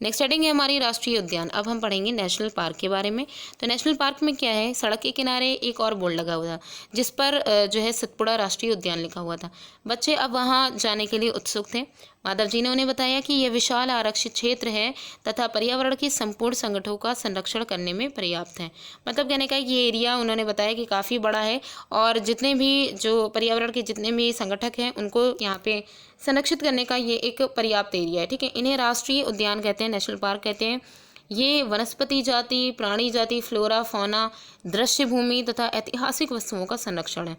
नेक्स्ट हेडिंग है हमारी राष्ट्रीय उद्यान। अब हम पढ़ेंगे नेशनल पार्क के बारे में। तो नेशनल पार्क में क्या है, सड़क के किनारे एक और बोर्ड लगा हुआ था जिस पर जो है सतपुड़ा राष्ट्रीय उद्यान लिखा हुआ था। बच्चे अब वहाँ जाने के लिए उत्सुक थे। माधव जी ने उन्हें बताया कि यह विशाल आरक्षित क्षेत्र है तथा पर्यावरण की संपूर्ण संगठनों का संरक्षण करने में पर्याप्त है। मतलब कहने का ये एरिया उन्होंने बताया कि काफ़ी बड़ा है और जितने भी जो पर्यावरण के जितने भी संगठक हैं उनको यहाँ पे संरक्षित करने का ये एक पर्याप्त एरिया है, ठीक है। इन्हें राष्ट्रीय उद्यान कहते हैं, नेशनल पार्क कहते हैं। ये वनस्पति जाति, प्राणी जाति, फ्लोरा, फौना, दृश्य भूमि तथा ऐतिहासिक वस्तुओं का संरक्षण है।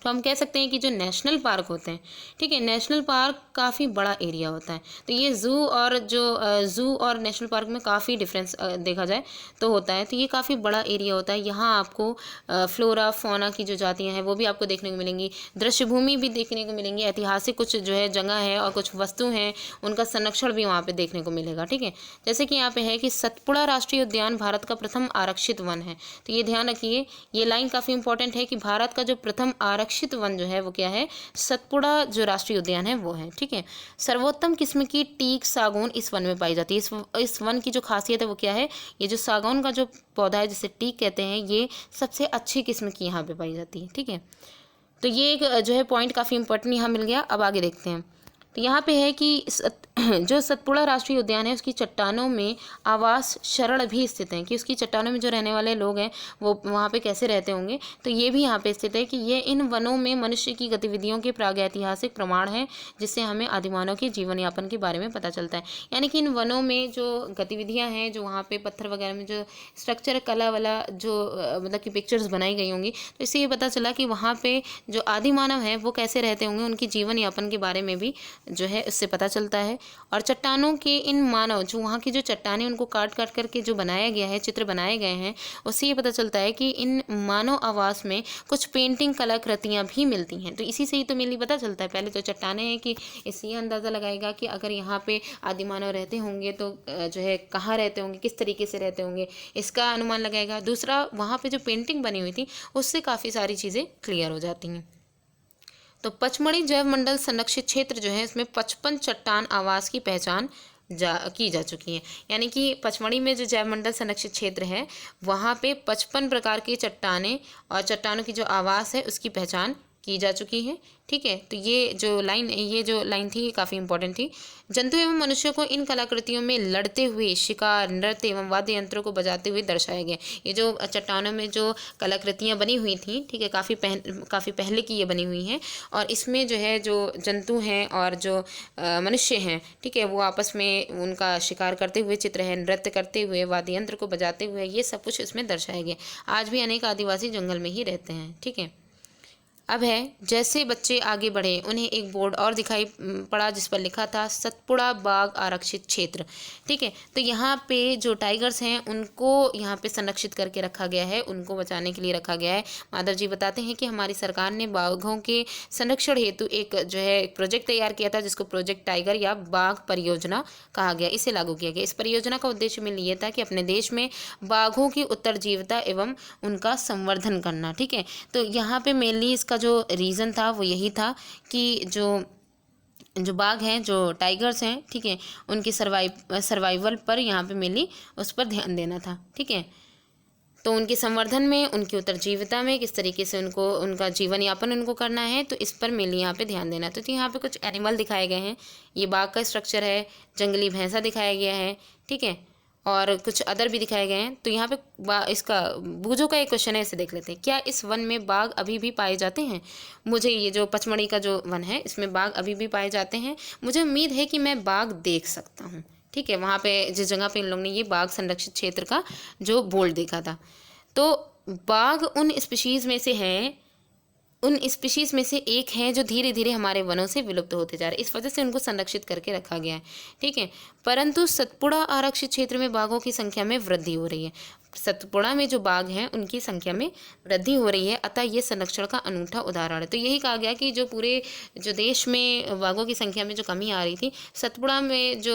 तो हम कह सकते हैं कि जो नेशनल पार्क होते हैं, ठीक है, नेशनल पार्क काफ़ी बड़ा एरिया होता है। तो ये ज़ू और नेशनल पार्क में काफ़ी डिफरेंस देखा जाए तो होता है। तो ये काफ़ी बड़ा एरिया होता है। यहाँ आपको फ्लोरा फौना की जो जातियाँ हैं वो भी आपको देखने को मिलेंगी, दृश्य भूमि भी देखने को मिलेंगी, ऐतिहासिक कुछ जो है जगह है और कुछ वस्तु हैं उनका संरक्षण भी वहाँ पर देखने को मिलेगा, ठीक है। जैसे कि यहाँ पे है कि सतपुड़ा राष्ट्रीय उद्यान भारत का प्रथम आरक्षित वन है। तो ये ध्यान रखिए, ये लाइन काफ़ी इंपॉर्टेंट है कि भारत का जो प्रथम आरक्षित वन जो है वो क्या है, सतपुड़ा जो राष्ट्रीय उद्यान है वो है, ठीक है। सर्वोत्तम किस्म की टीक सागौन इस वन में पाई जाती है। इस वन की जो खासियत है वो क्या है, ये जो सागौन का जो पौधा है जिसे टीक कहते हैं, ये सबसे अच्छी किस्म की यहाँ पे पाई जाती है, ठीक है। तो ये एक जो है पॉइंट काफ़ी इंपॉर्टेंट यहाँ मिल गया। अब आगे देखते हैं। तो यहाँ पे है कि जो सतपुड़ा राष्ट्रीय उद्यान है उसकी चट्टानों में आवास शरण भी स्थित हैं, कि उसकी चट्टानों में जो रहने वाले लोग हैं वो वहाँ पे कैसे रहते होंगे। तो ये भी यहाँ पे स्थित है कि ये इन वनों में मनुष्य की गतिविधियों के प्रागैतिहासिक प्रमाण हैं, जिससे हमें आदिमानव के जीवन यापन के बारे में पता चलता है। यानी कि इन वनों में जो गतिविधियाँ हैं, जो वहाँ पे पत्थर वगैरह में जो स्ट्रक्चर कला वाला जो मतलब कि पिक्चर्स बनाई गई होंगी, तो इससे ये पता चला कि वहाँ पे जो आदिमानव हैं वो कैसे रहते होंगे, उनकी जीवन यापन के बारे में भी जो है उससे पता चलता है। और चट्टानों के इन मानव जो वहाँ की जो चट्टानें उनको काट काट करके जो बनाया गया है, चित्र बनाए गए हैं, उससे ये पता चलता है कि इन मानव आवास में कुछ पेंटिंग कलाकृतियाँ भी मिलती हैं। तो इसी से ही तो मेनली पता चलता है, पहले तो चट्टानें हैं कि इससे ये अंदाज़ा लगाएगा कि अगर यहाँ पे आदि मानव रहते होंगे तो जो है कहाँ रहते होंगे, किस तरीके से रहते होंगे, इसका अनुमान लगाएगा। दूसरा, वहाँ पर जो पेंटिंग बनी हुई थी उससे काफ़ी सारी चीज़ें क्लियर हो जाती हैं। तो पचमढ़ी जैव मंडल संरक्षित क्षेत्र जो है इसमें 55 चट्टान आवास की पहचान की जा चुकी है। यानी कि पचमढ़ी में जो जैव मंडल संरक्षित क्षेत्र है वहाँ पे 55 प्रकार की चट्टानें और चट्टानों की जो आवास है उसकी पहचान की जा चुकी है, ठीक है। तो ये जो लाइन थी काफ़ी इंपॉर्टेंट थी। जंतु एवं मनुष्यों को इन कलाकृतियों में लड़ते हुए, शिकार, नृत्य एवं वाद्य यंत्रों को बजाते हुए दर्शाया गया। ये जो चट्टानों में जो कलाकृतियाँ बनी हुई थी, ठीक है, काफ़ी पहले की ये बनी हुई हैं और इसमें जो है जो जंतु हैं और जो मनुष्य हैं, ठीक है, वो आपस में उनका शिकार करते हुए चित्र है, नृत्य करते हुए, वाद्य यंत्र को बजाते हुए, ये सब कुछ इसमें दर्शाया गया। आज भी अनेक आदिवासी जंगल में ही रहते हैं, ठीक है। अब है जैसे बच्चे आगे बढ़े उन्हें एक बोर्ड और दिखाई पड़ा जिस पर लिखा था सतपुड़ा बाघ आरक्षित क्षेत्र। ठीक है, तो यहाँ पे जो टाइगर्स हैं उनको यहाँ पे संरक्षित करके रखा गया है, उनको बचाने के लिए रखा गया है। माधव जी बताते हैं कि हमारी सरकार ने बाघों के संरक्षण हेतु एक जो है एक प्रोजेक्ट तैयार किया था जिसको प्रोजेक्ट टाइगर या बाघ परियोजना कहा गया, इसे लागू किया गया। इस परियोजना का उद्देश्य में ये था कि अपने देश में बाघों की उत्तरजीविता एवं उनका संवर्धन करना। ठीक है, तो यहाँ पे मेनली इसका जो रीज़न था वो यही था कि जो बाघ हैं, जो टाइगर्स हैं, ठीक है, उनकी सर्वाइवल पर यहाँ पे मेनली उस पर ध्यान देना था। ठीक है, तो उनके संवर्धन में, उनकी उत्तरजीविता में किस तरीके से उनको उनका जीवन यापन उनको करना है, तो इस पर मेनली यहाँ पे ध्यान देना। तो यहाँ पे कुछ एनिमल दिखाए गए हैं, ये बाघ का स्ट्रक्चर है, जंगली भैंसा दिखाया गया है। ठीक है, और कुछ अदर भी दिखाए गए हैं। तो यहाँ पे इसका बूझों का एक क्वेश्चन है, इसे देख लेते हैं। क्या इस वन में बाघ अभी भी पाए जाते हैं? मुझे ये जो पचमढ़ी का जो वन है इसमें बाघ अभी भी पाए जाते हैं। मुझे उम्मीद है कि मैं बाघ देख सकता हूँ। ठीक है, वहाँ पे जिस जगह पे इन लोगों ने ये बाघ संरक्षित क्षेत्र का जो बोर्ड देखा था, तो बाघ उन स्पीशीज़ में से एक हैं जो धीरे धीरे हमारे वनों से विलुप्त होते जा रहे हैं, इस वजह से उनको संरक्षित करके रखा गया है। ठीक है, परंतु सतपुड़ा आरक्षित क्षेत्र में बाघों की संख्या में वृद्धि हो रही है। सतपुड़ा में जो बाघ हैं उनकी संख्या में वृद्धि हो रही है, अतः ये संरक्षण का अनूठा उदाहरण है। तो यही कहा गया कि जो पूरे जो देश में बाघों की संख्या में जो कमी आ रही थी, सतपुड़ा में जो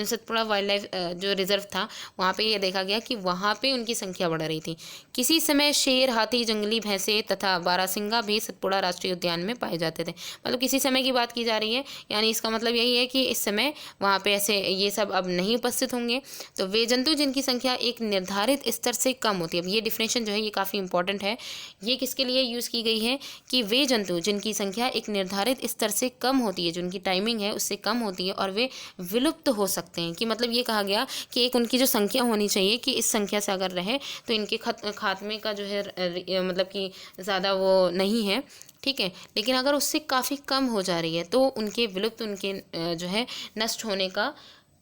सतपुड़ा वाइल्ड लाइफ जो रिजर्व था, वहाँ पे ये देखा गया कि वहाँ पे उनकी संख्या बढ़ रही थी। किसी समय शेर, हाथी, जंगली भैंसे तथा बारहसिंगा भी सतपुड़ा राष्ट्रीय उद्यान में पाए जाते थे। मतलब किसी समय की बात की जा रही है, यानी इसका मतलब यही है कि इस समय वहाँ पे ऐसे ये सब अब नहीं उपस्थित होंगे। तो वे जंतु जिनकी संख्या एक निर्धारित स्तर से कम होती है, अब ये डिफिनेशन जो है ये काफ़ी इंपॉर्टेंट है। ये किसके लिए यूज़ की गई है कि वे जंतु जिनकी संख्या एक निर्धारित स्तर से कम होती है, जो उनकी टाइमिंग है उससे कम होती है और वे विलुप्त हो सकते हैं। कि मतलब ये कहा गया कि एक उनकी जो संख्या होनी चाहिए कि इस संख्या से अगर रहे तो इनके खात्मे का जो है मतलब कि ज़्यादा वो नहीं है। ठीक है, लेकिन अगर उससे काफ़ी कम हो जा रही है तो उनके विलुप्त, उनके जो है नष्ट होने का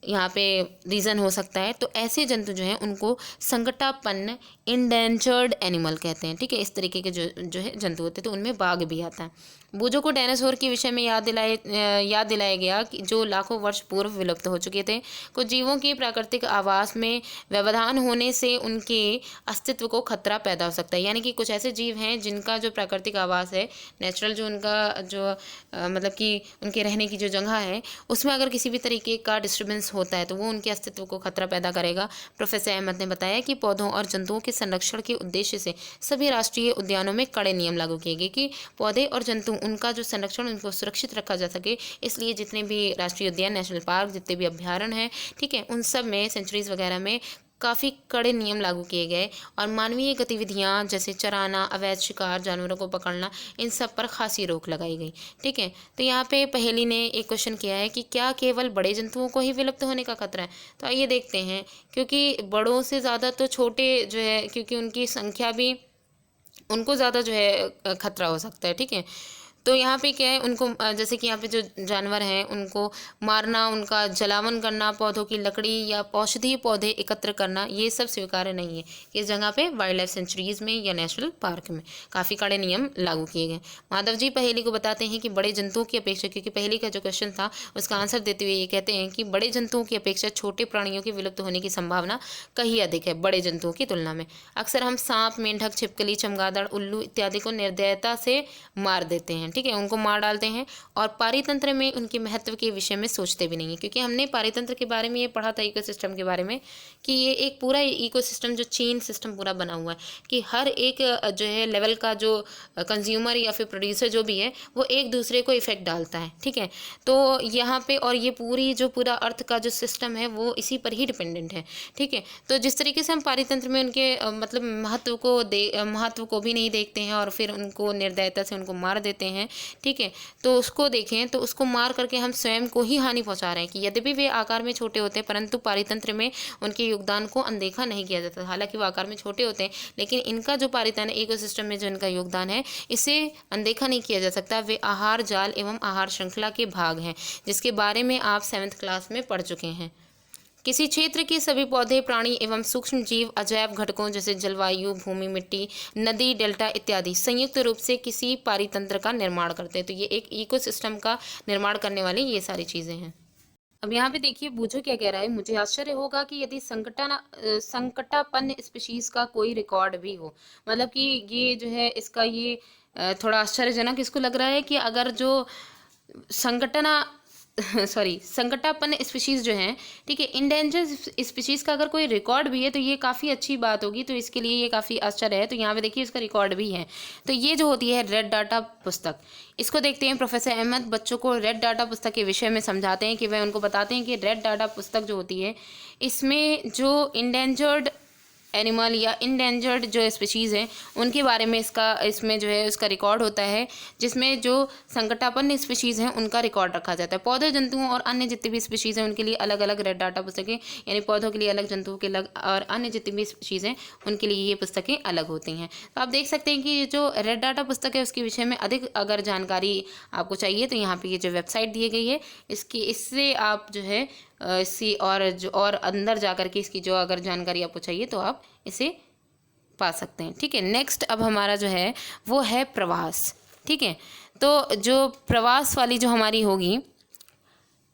यहाँ पे रीज़न हो सकता है। तो ऐसे जंतु जो हैं उनको संकटापन्न इंडेंजर्ड एनिमल कहते हैं। ठीक है, इस तरीके के जो है जंतु होते हैं, तो उनमें बाघ भी आता है। बूझों को डायनासोर के विषय में याद दिलाया गया कि जो लाखों वर्ष पूर्व विलुप्त हो चुके थे। कुछ जीवों के प्राकृतिक आवास में व्यवधान होने से उनके अस्तित्व को खतरा पैदा हो सकता है। यानी कि कुछ ऐसे जीव हैं जिनका जो प्राकृतिक आवास है, नेचुरल जो उनका जो मतलब कि उनके रहने की जो जगह है, उसमें अगर किसी भी तरीके का डिस्टर्बेंस होता है तो वो उनके अस्तित्व को खतरा पैदा करेगा। प्रोफेसर अहमद ने बताया कि पौधों और जंतुओं के संरक्षण के उद्देश्य से सभी राष्ट्रीय उद्यानों में कड़े नियम लागू किए गए कि पौधे और जंतु उनका जो संरक्षण उनको सुरक्षित रखा जा सके। इसलिए जितने भी राष्ट्रीय उद्यान, नेशनल पार्क, जितने भी अभ्यारण्य हैं, ठीक है, उन सब में, सेंचुरीज वगैरह में काफ़ी कड़े नियम लागू किए गए और मानवीय गतिविधियां जैसे चराना, अवैध शिकार, जानवरों को पकड़ना, इन सब पर खासी रोक लगाई गई। ठीक है, तो यहाँ पे पहेली ने एक क्वेश्चन किया है कि क्या केवल बड़े जंतुओं को ही विलुप्त होने का खतरा है? तो आइए देखते हैं, क्योंकि बड़ों से ज़्यादा तो छोटे जो है, क्योंकि उनकी संख्या भी, उनको ज़्यादा जो है खतरा हो सकता है। ठीक है, तो यहाँ पे क्या है, उनको जैसे कि यहाँ पे जो जानवर हैं उनको मारना, उनका जलावन करना, पौधों की लकड़ी या औषधीय पौधे एकत्र करना, ये सब स्वीकार्य नहीं है। इस जगह पे वाइल्ड लाइफ सेंचुरीज में या नेशनल पार्क में काफ़ी कड़े नियम लागू किए गए। माधव जी पहेली को बताते हैं कि बड़े जंतुओं की अपेक्षा, क्योंकि पहेली का जो क्वेश्चन था उसका आंसर देते हुए ये कहते हैं कि बड़े जंतुओं की अपेक्षा छोटे प्राणियों के विलुप्त होने की संभावना कहीं अधिक है बड़े जंतुओं की तुलना में। अक्सर हम सांप, मेंढक, छिपकली, चमगादड़, उल्लू इत्यादि को निर्दयता से मार देते हैं। ठीक है, उनको मार डालते हैं और पारितंत्र में उनके महत्व के विषय में सोचते भी नहीं है। क्योंकि हमने पारितंत्र के बारे में ये पढ़ा था, इकोसिस्टम के बारे में, कि ये एक पूरा इकोसिस्टम जो चेन सिस्टम पूरा बना हुआ है कि हर एक जो है लेवल का जो कंज्यूमर या फिर प्रोड्यूसर जो भी है वो एक दूसरे को इफेक्ट डालता है। ठीक है, तो यहाँ पे और ये पूरा अर्थ का जो सिस्टम है वो इसी पर ही डिपेंडेंट है। ठीक है, तो जिस तरीके से हम पारितंत्र में उनके मतलब महत्व को भी नहीं देखते हैं और फिर उनको निर्दयता से उनको मार देते हैं। ठीक है, तो उसको देखें तो उसको मार करके हम स्वयं को ही हानि पहुंचा रहे हैं कि यद्यपि वे आकार में छोटे होते हैं परंतु पारितंत्र में उनके योगदान को अनदेखा नहीं किया जाता। हालांकि वो आकार में छोटे होते हैं लेकिन इनका जो पारितंत्र इकोसिस्टम में जो इनका योगदान है इसे अनदेखा नहीं किया जा सकता। वे आहार जाल एवं आहार श्रृंखला के भाग हैं, जिसके बारे में आप 7th क्लास में पढ़ चुके हैं। किसी क्षेत्र के सभी पौधे, प्राणी एवं सूक्ष्म जीव अजैव घटकों जैसे जलवायु, भूमि, मिट्टी, नदी, डेल्टा इत्यादि संयुक्त रूप से किसी पारितंत्र का निर्माण करते हैं। तो ये एक इकोसिस्टम का निर्माण करने वाली ये सारी चीज़ें हैं। अब यहाँ पे देखिए बूझो क्या कह रहा है, मुझे आश्चर्य होगा कि यदि संकटापन्न स्पीशीज का कोई रिकॉर्ड भी हो। मतलब कि ये जो है इसका ये थोड़ा आश्चर्यजनक इसको लग रहा है कि अगर जो संकटना संकटापन्न स्पीशीज जो हैं, ठीक है, इंडेंजर स्पीशीज का अगर कोई रिकॉर्ड भी है तो ये काफ़ी अच्छी बात होगी। तो इसके लिए ये काफ़ी आश्चर्य है। तो यहाँ पे देखिए इसका रिकॉर्ड भी है। तो ये जो होती है रेड डाटा पुस्तक, इसको देखते हैं। प्रोफेसर अहमद बच्चों को रेड डाटा पुस्तक के विषय में समझाते हैं कि वह उनको बताते हैं कि रेड डाटा पुस्तक जो होती है इसमें जो इंडेंजर्ड एनिमल या इंडेंजर्ड जो स्पीशीज़ हैं उनके बारे में इसमें जो है उसका रिकॉर्ड होता है, जिसमें जो संकटापन्न स्पीशीज़ हैं उनका रिकॉर्ड रखा जाता है। पौधे, जंतुओं और अन्य जितने भी स्पीशीज़ हैं उनके लिए अलग अलग रेड डाटा पुस्तकें, यानी पौधों के लिए अलग, जंतुओं के अलग और अन्य जितनी भी स्पीशीज़ हैं उनके लिए ये पुस्तकें अलग होती हैं। तो आप देख सकते हैं कि जो रेड डाटा पुस्तक है उसके विषय में अधिक अगर जानकारी आपको चाहिए तो यहाँ पर ये जो वेबसाइट दी गई है इससे आप जो है इसी और अंदर जा कर के इसकी जो अगर जानकारी आपको चाहिए तो आप इसे पा सकते हैं। ठीक है, नेक्स्ट अब हमारा जो है वो है प्रवास। ठीक है, तो जो प्रवास वाली जो हमारी होगी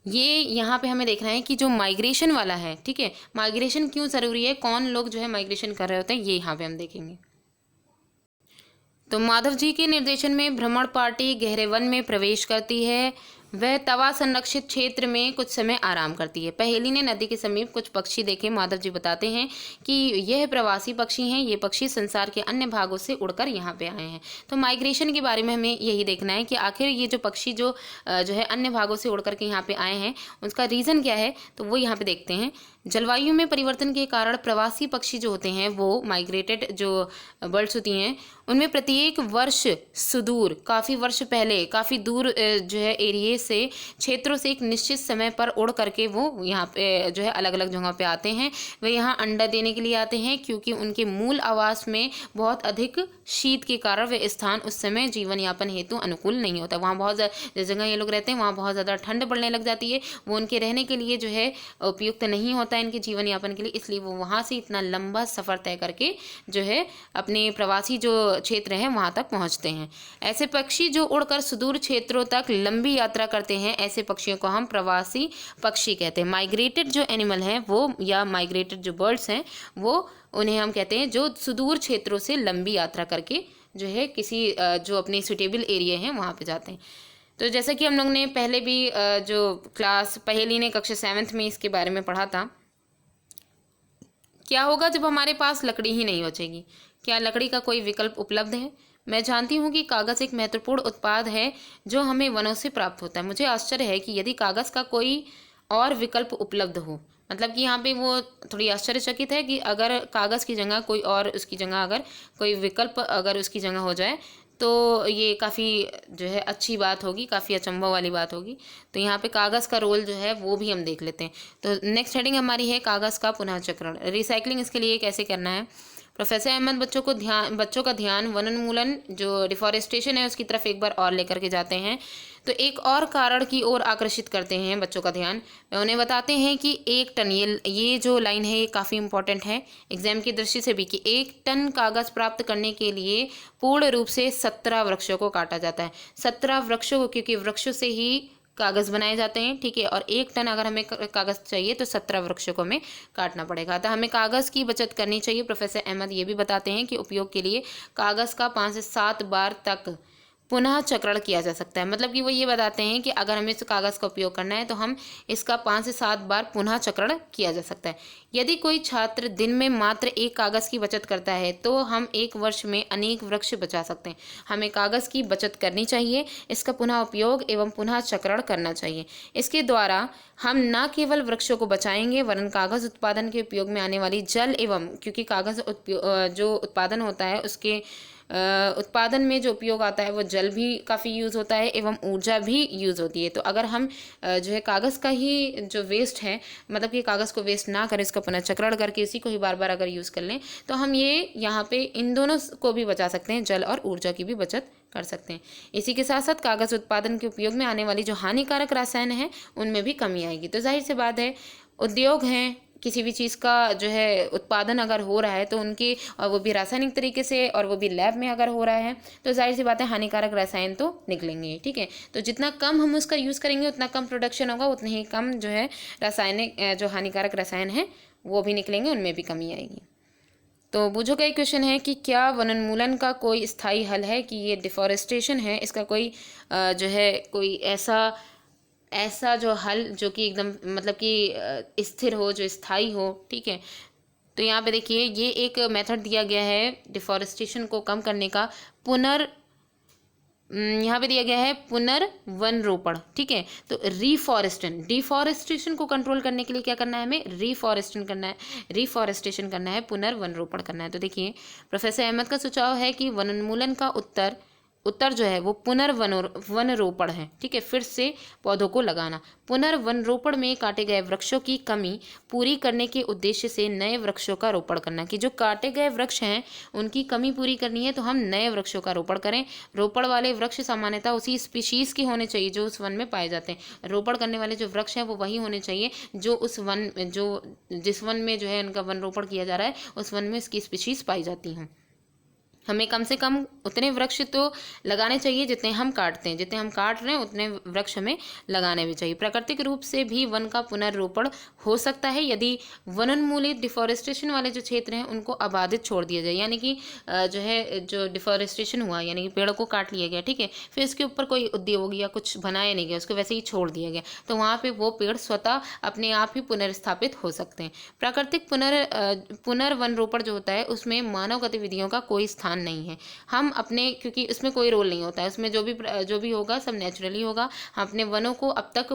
ये यहाँ पे हमें देखना है कि जो माइग्रेशन वाला है, ठीक है, माइग्रेशन क्यों ज़रूरी है, कौन लोग जो है माइग्रेशन कर रहे होते हैं, ये यहाँ पे हम देखेंगे। तो माधव जी के निर्देशन में भ्रमण पार्टी गहरे वन में प्रवेश करती है। वह तवा संरक्षित क्षेत्र में कुछ समय आराम करती है। पहेली ने नदी के समीप कुछ पक्षी देखे। माधव जी बताते हैं कि यह प्रवासी पक्षी हैं। ये पक्षी संसार के अन्य भागों से उड़कर यहाँ पे आए हैं। तो माइग्रेशन के बारे में हमें यही देखना है कि आखिर ये जो पक्षी जो है अन्य भागों से उड़ करके यहाँ पे आए हैं उसका रीज़न क्या है, तो वो यहाँ पे देखते हैं। जलवायु में परिवर्तन के कारण प्रवासी पक्षी जो होते हैं वो माइग्रेटेड जो बर्ड्स होती हैं उनमें प्रत्येक वर्ष सुदूर, काफ़ी वर्ष पहले काफ़ी दूर जो है एरिए से, क्षेत्रों से एक निश्चित समय पर उड़ करके वो यहाँ पे जो है अलग अलग जगहों पे आते हैं। वे यहाँ अंडा देने के लिए आते हैं क्योंकि उनके मूल आवास में बहुत अधिक शीत के कारण वे स्थान उस समय जीवन यापन हेतु अनुकूल नहीं होता। वहाँ बहुत जिस जगह ये लोग रहते हैं वहाँ बहुत ज़्यादा ठंड पड़ने लग जाती है, वो उनके रहने के लिए जो है उपयुक्त नहीं होता है इनके जीवन यापन के लिए, इसलिए वो वहाँ से इतना लंबा सफ़र तय करके जो है अपने प्रवासी जो क्षेत्र हैं वहाँ तक पहुँचते हैं। ऐसे पक्षी जो उड़कर सुदूर क्षेत्रों तक लंबी यात्रा करते हैं, ऐसे पक्षियों को हम प्रवासी पक्षी कहते हैं। माइग्रेटेड जो एनिमल हैं वो या माइग्रेटेड जो बर्ड्स हैं वो उन्हें हम कहते हैं जो सुदूर क्षेत्रों से लंबी यात्रा करके जो है किसी जो अपने सुटेबल एरिया हैं वहाँ पे जाते हैं। तो जैसा कि हम लोग ने पहले भी जो क्लास पहेली ने कक्षा 7th में इसके बारे में पढ़ा था, क्या होगा जब हमारे पास लकड़ी ही नहीं बचेगी? क्या लकड़ी का कोई विकल्प उपलब्ध है? मैं जानती हूँ कि कागज़ एक महत्वपूर्ण उत्पाद है जो हमें वनों से प्राप्त होता है। मुझे आश्चर्य है कि यदि कागज़ का कोई और विकल्प उपलब्ध हो। मतलब कि यहाँ पे वो थोड़ी आश्चर्यचकित है कि अगर कागज़ की जगह कोई और उसकी जगह अगर कोई विकल्प अगर उसकी जगह हो जाए तो ये काफ़ी जो है अच्छी बात होगी, काफ़ी अचंभव वाली बात होगी। तो यहाँ पे कागज़ का रोल जो है वो भी हम देख लेते हैं। तो नेक्स्ट हेडिंग हमारी है कागज़ का पुनःचक्रण, रिसाइकलिंग। इसके लिए कैसे करना है? प्रोफेसर अहमद बच्चों का ध्यान वनोन्मूलन जो डिफॉरेस्टेशन है उसकी तरफ एक बार और लेकर के जाते हैं। तो एक और कारण की ओर आकर्षित करते हैं बच्चों का ध्यान। वे उन्हें बताते हैं कि 1 टन, ये जो लाइन है ये काफ़ी इंपॉर्टेंट है एग्जाम की दृष्टि से भी, कि 1 टन कागज़ प्राप्त करने के लिए पूर्ण रूप से 17 वृक्षों को काटा जाता है। 17 वृक्षों को, क्योंकि वृक्षों से ही कागज़ बनाए जाते हैं, ठीक है, और 1 टन अगर हमें कागज़ चाहिए तो 17 वृक्षों को हमें काटना पड़ेगा। तो हमें कागज़ की बचत करनी चाहिए। प्रोफेसर अहमद ये भी बताते हैं कि उपयोग के लिए कागज़ का 5 से 7 बार तक पुनः चक्रण किया जा सकता है। मतलब कि वो ये बताते हैं कि अगर हमें इस कागज़ का उपयोग करना है तो हम इसका 5 से 7 बार पुनः चक्रण किया जा सकता है। यदि कोई छात्र दिन में मात्र 1 कागज़ की बचत करता है तो हम 1 वर्ष में अनेक वृक्ष बचा सकते हैं। हमें कागज़ की बचत करनी चाहिए, इसका पुनः उपयोग एवं पुनः चक्रण करना चाहिए। इसके द्वारा हम न केवल वृक्षों को बचाएंगे वरन कागज़ उत्पादन के उपयोग में आने वाली जल एवं, क्योंकि कागज़ जो उत्पादन होता है उसके उत्पादन में जो उपयोग आता है वो जल भी काफ़ी यूज़ होता है एवं ऊर्जा भी यूज़ होती है। तो अगर हम जो है कागज़ का ही जो वेस्ट है, मतलब कि कागज़ को वेस्ट ना करें, इसका पुनर्चक्रण करके इसी को ही बार बार अगर यूज़ कर लें तो हम ये यहाँ पे इन दोनों को भी बचा सकते हैं, जल और ऊर्जा की भी बचत कर सकते हैं। इसी के साथ साथ कागज़ उत्पादन के उपयोग में आने वाली जो हानिकारक रसायन हैं उनमें भी कमी आएगी। तो जाहिर सी बात है उद्योग हैं, किसी भी चीज़ का जो है उत्पादन अगर हो रहा है तो उनकी, और वो भी रासायनिक तरीके से, और वो भी लैब में अगर हो रहा है, तो जाहिर सी बात है हानिकारक रसायन तो निकलेंगे। ठीक है, तो जितना कम हम उसका यूज़ करेंगे उतना कम प्रोडक्शन होगा, उतने ही कम जो है रासायनिक जो हानिकारक रसायन है वो भी निकलेंगे, उनमें भी कमी आएगी। तो बूझो का एक क्वेश्चन है कि क्या वनोन्मूलन का कोई स्थायी हल है, कि ये डिफॉरेस्टेशन है इसका कोई जो है कोई ऐसा जो हल जो कि एकदम मतलब कि स्थिर हो, जो स्थायी हो। ठीक है, तो यहाँ पे देखिए ये एक मेथड दिया गया है डिफॉरेस्टेशन को कम करने का, यहाँ पे दिया गया है पुनर्वन रोपण। ठीक है, तो डिफॉरेस्टेशन को कंट्रोल करने के लिए क्या करना है, हमें रिफॉरेस्टेशन करना है, पुनर्वन रोपण करना है। तो देखिए प्रोफेसर अहमद का सुझाव है कि वनोन्मूलन का उत्तर जो है वो वन रोपण है। ठीक है, फिर से पौधों को लगाना। पुनर्वन रोपण में काटे गए वृक्षों की कमी पूरी करने के उद्देश्य से नए वृक्षों का रोपण करना, कि जो काटे गए वृक्ष हैं उनकी कमी पूरी करनी है तो हम नए वृक्षों का रोपण करें। रोपण वाले वृक्ष सामान्यतः उसी स्पीशीज के होने चाहिए जो उस वन में पाए जाते हैं। रोपण करने वाले जो वृक्ष हैं वो वही होने चाहिए जो जिस वन में जो है उनका वन रोपण किया जा रहा है उस वन में इसकी स्पीशीज पाई जाती हैं। हमें कम से कम उतने वृक्ष तो लगाने चाहिए जितने हम काटते हैं, जितने हम काट रहे हैं उतने वृक्ष हमें लगाने भी चाहिए। प्राकृतिक रूप से भी वन का पुनर्रोपण हो सकता है यदि वनोन्मूलित डिफॉरेस्टेशन वाले जो क्षेत्र हैं उनको आबादित छोड़ दिया जाए, यानी कि जो डिफॉरेस्टेशन हुआ यानी कि पेड़ों को काट लिया गया। ठीक है, फिर इसके ऊपर कोई उद्योग या कुछ बनाया नहीं गया, उसको वैसे ही छोड़ दिया गया, तो वहाँ पर वो पेड़ स्वतः अपने आप ही पुनर्स्थापित हो सकते हैं। प्राकृतिक पुनर्वन रोपण जो होता है उसमें मानव गतिविधियों का कोई स्थान नहीं है। हम अपने, क्योंकि उसमें कोई रोल नहीं होता है, उसमें जो भी होगा सब नेचुरली होगा। हम अपने वनों को अब तक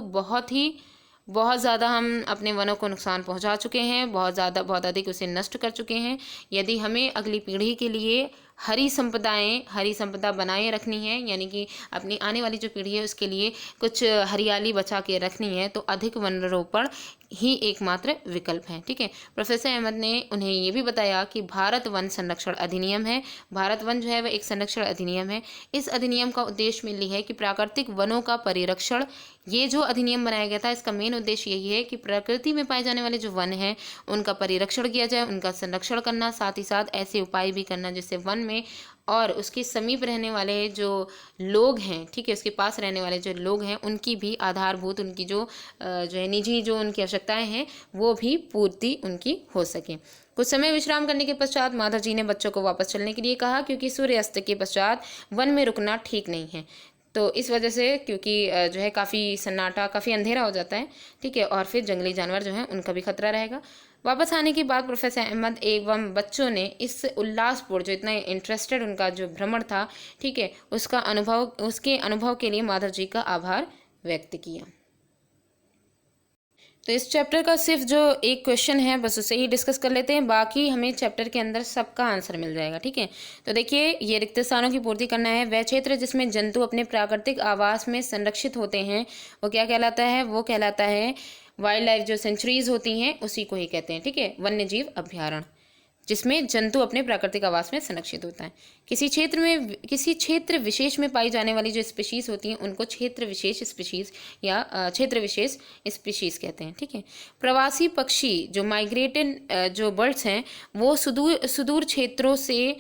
बहुत ज़्यादा हम अपने वनों को नुकसान पहुंचा चुके हैं, बहुत अधिक उसे नष्ट कर चुके हैं। यदि हमें अगली पीढ़ी के लिए हरी संपदा बनाए रखनी है, यानी कि अपनी आने वाली जो पीढ़ी है उसके लिए कुछ हरियाली बचा के रखनी है, तो अधिक वनरोपण ही एकमात्र विकल्प है। ठीक है, प्रोफेसर अहमद ने उन्हें ये भी बताया कि भारत वन संरक्षण अधिनियम है, भारत वन जो है वह एक संरक्षण अधिनियम है। इस अधिनियम का उद्देश्य मेनली है कि प्राकृतिक वनों का परिरक्षण। ये जो अधिनियम बनाया गया था इसका मेन उद्देश्य यही है कि प्रकृति में पाए जाने वाले जो वन हैं उनका परिरक्षण किया जाए, उनका संरक्षण करना, साथ ही साथ ऐसे उपाय भी करना जिससे वन में और उसके समीप रहने वाले जो लोग हैं, ठीक है, उसके पास रहने वाले जो लोग हैं उनकी भी आधारभूत, उनकी जो है निजी जो उनकी आवश्यकताएं हैं वो भी पूर्ति उनकी हो सके। कुछ समय विश्राम करने के पश्चात माधव जी ने बच्चों को वापस चलने के लिए कहा, क्योंकि सूर्यास्त के पश्चात वन में रुकना ठीक नहीं है। तो इस वजह से, क्योंकि जो है काफ़ी सन्नाटा, काफ़ी अंधेरा हो जाता है, ठीक है, और फिर जंगली जानवर जो हैं उनका भी खतरा रहेगा। वापस आने के बाद प्रोफेसर अहमद एवं बच्चों ने इस उल्लासपूर्ण, जो इतना इंटरेस्टेड उनका जो भ्रमण था, ठीक है, उसके अनुभव के लिए माधव जी का आभार व्यक्त किया। तो इस चैप्टर का सिर्फ जो एक क्वेश्चन है बस उसे ही डिस्कस कर लेते हैं, बाकी हमें चैप्टर के अंदर सबका आंसर मिल जाएगा। ठीक है, तो देखिए ये रिक्त स्थानों की पूर्ति करना है। वह क्षेत्र जिसमें जंतु अपने प्राकृतिक आवास में संरक्षित होते हैं वो क्या कहलाता है, वो कहलाता है वाइल्ड लाइफ जो सेंचुरीज होती हैं उसी को ही कहते हैं। ठीक है, वन्य जीव अभ्यारण्य, जिसमें जंतु अपने प्राकृतिक आवास में संरक्षित होता है। किसी क्षेत्र विशेष में पाई जाने वाली जो स्पीशीज होती हैं उनको क्षेत्र विशेष स्पीशीज या क्षेत्र विशेष स्पीशीज कहते हैं। ठीक है, प्रवासी पक्षी जो माइग्रेटेड जो बर्ड्स हैं वो सुदूर क्षेत्रों से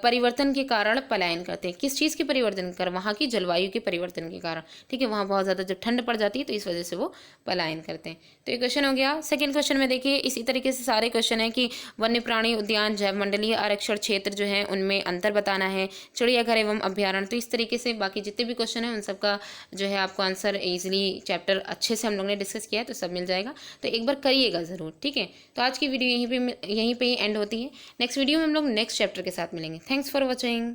परिवर्तन के कारण पलायन करते हैं। किस चीज़ के परिवर्तन कर, वहाँ की जलवायु के परिवर्तन के कारण। ठीक है, वहाँ बहुत ज़्यादा जब ठंड पड़ जाती है तो इस वजह से वो पलायन करते हैं। तो ये क्वेश्चन हो गया। सेकंड क्वेश्चन में देखिए इसी तरीके से सारे क्वेश्चन है कि वन्य प्राणी उद्यान, जैव मंडलीय आरक्षण क्षेत्र जो है उनमें अंतर बताना है, चिड़ियाघर एवं अभ्यारण्य। तो इस तरीके से बाकी जितने भी क्वेश्चन हैं उन सबका जो है आपको आंसर ईजिली चैप्टर अच्छे से हम लोग ने डिस्कस किया है तो सब मिल जाएगा, तो एक बार करिएगा ज़रूर। ठीक है, तो आज की वीडियो यहीं पे ही एंड होती है। नेक्स्ट वीडियो में हम लोग नेक्स्ट चैप्टर के साथ मिलेंगे। Thanks for watching.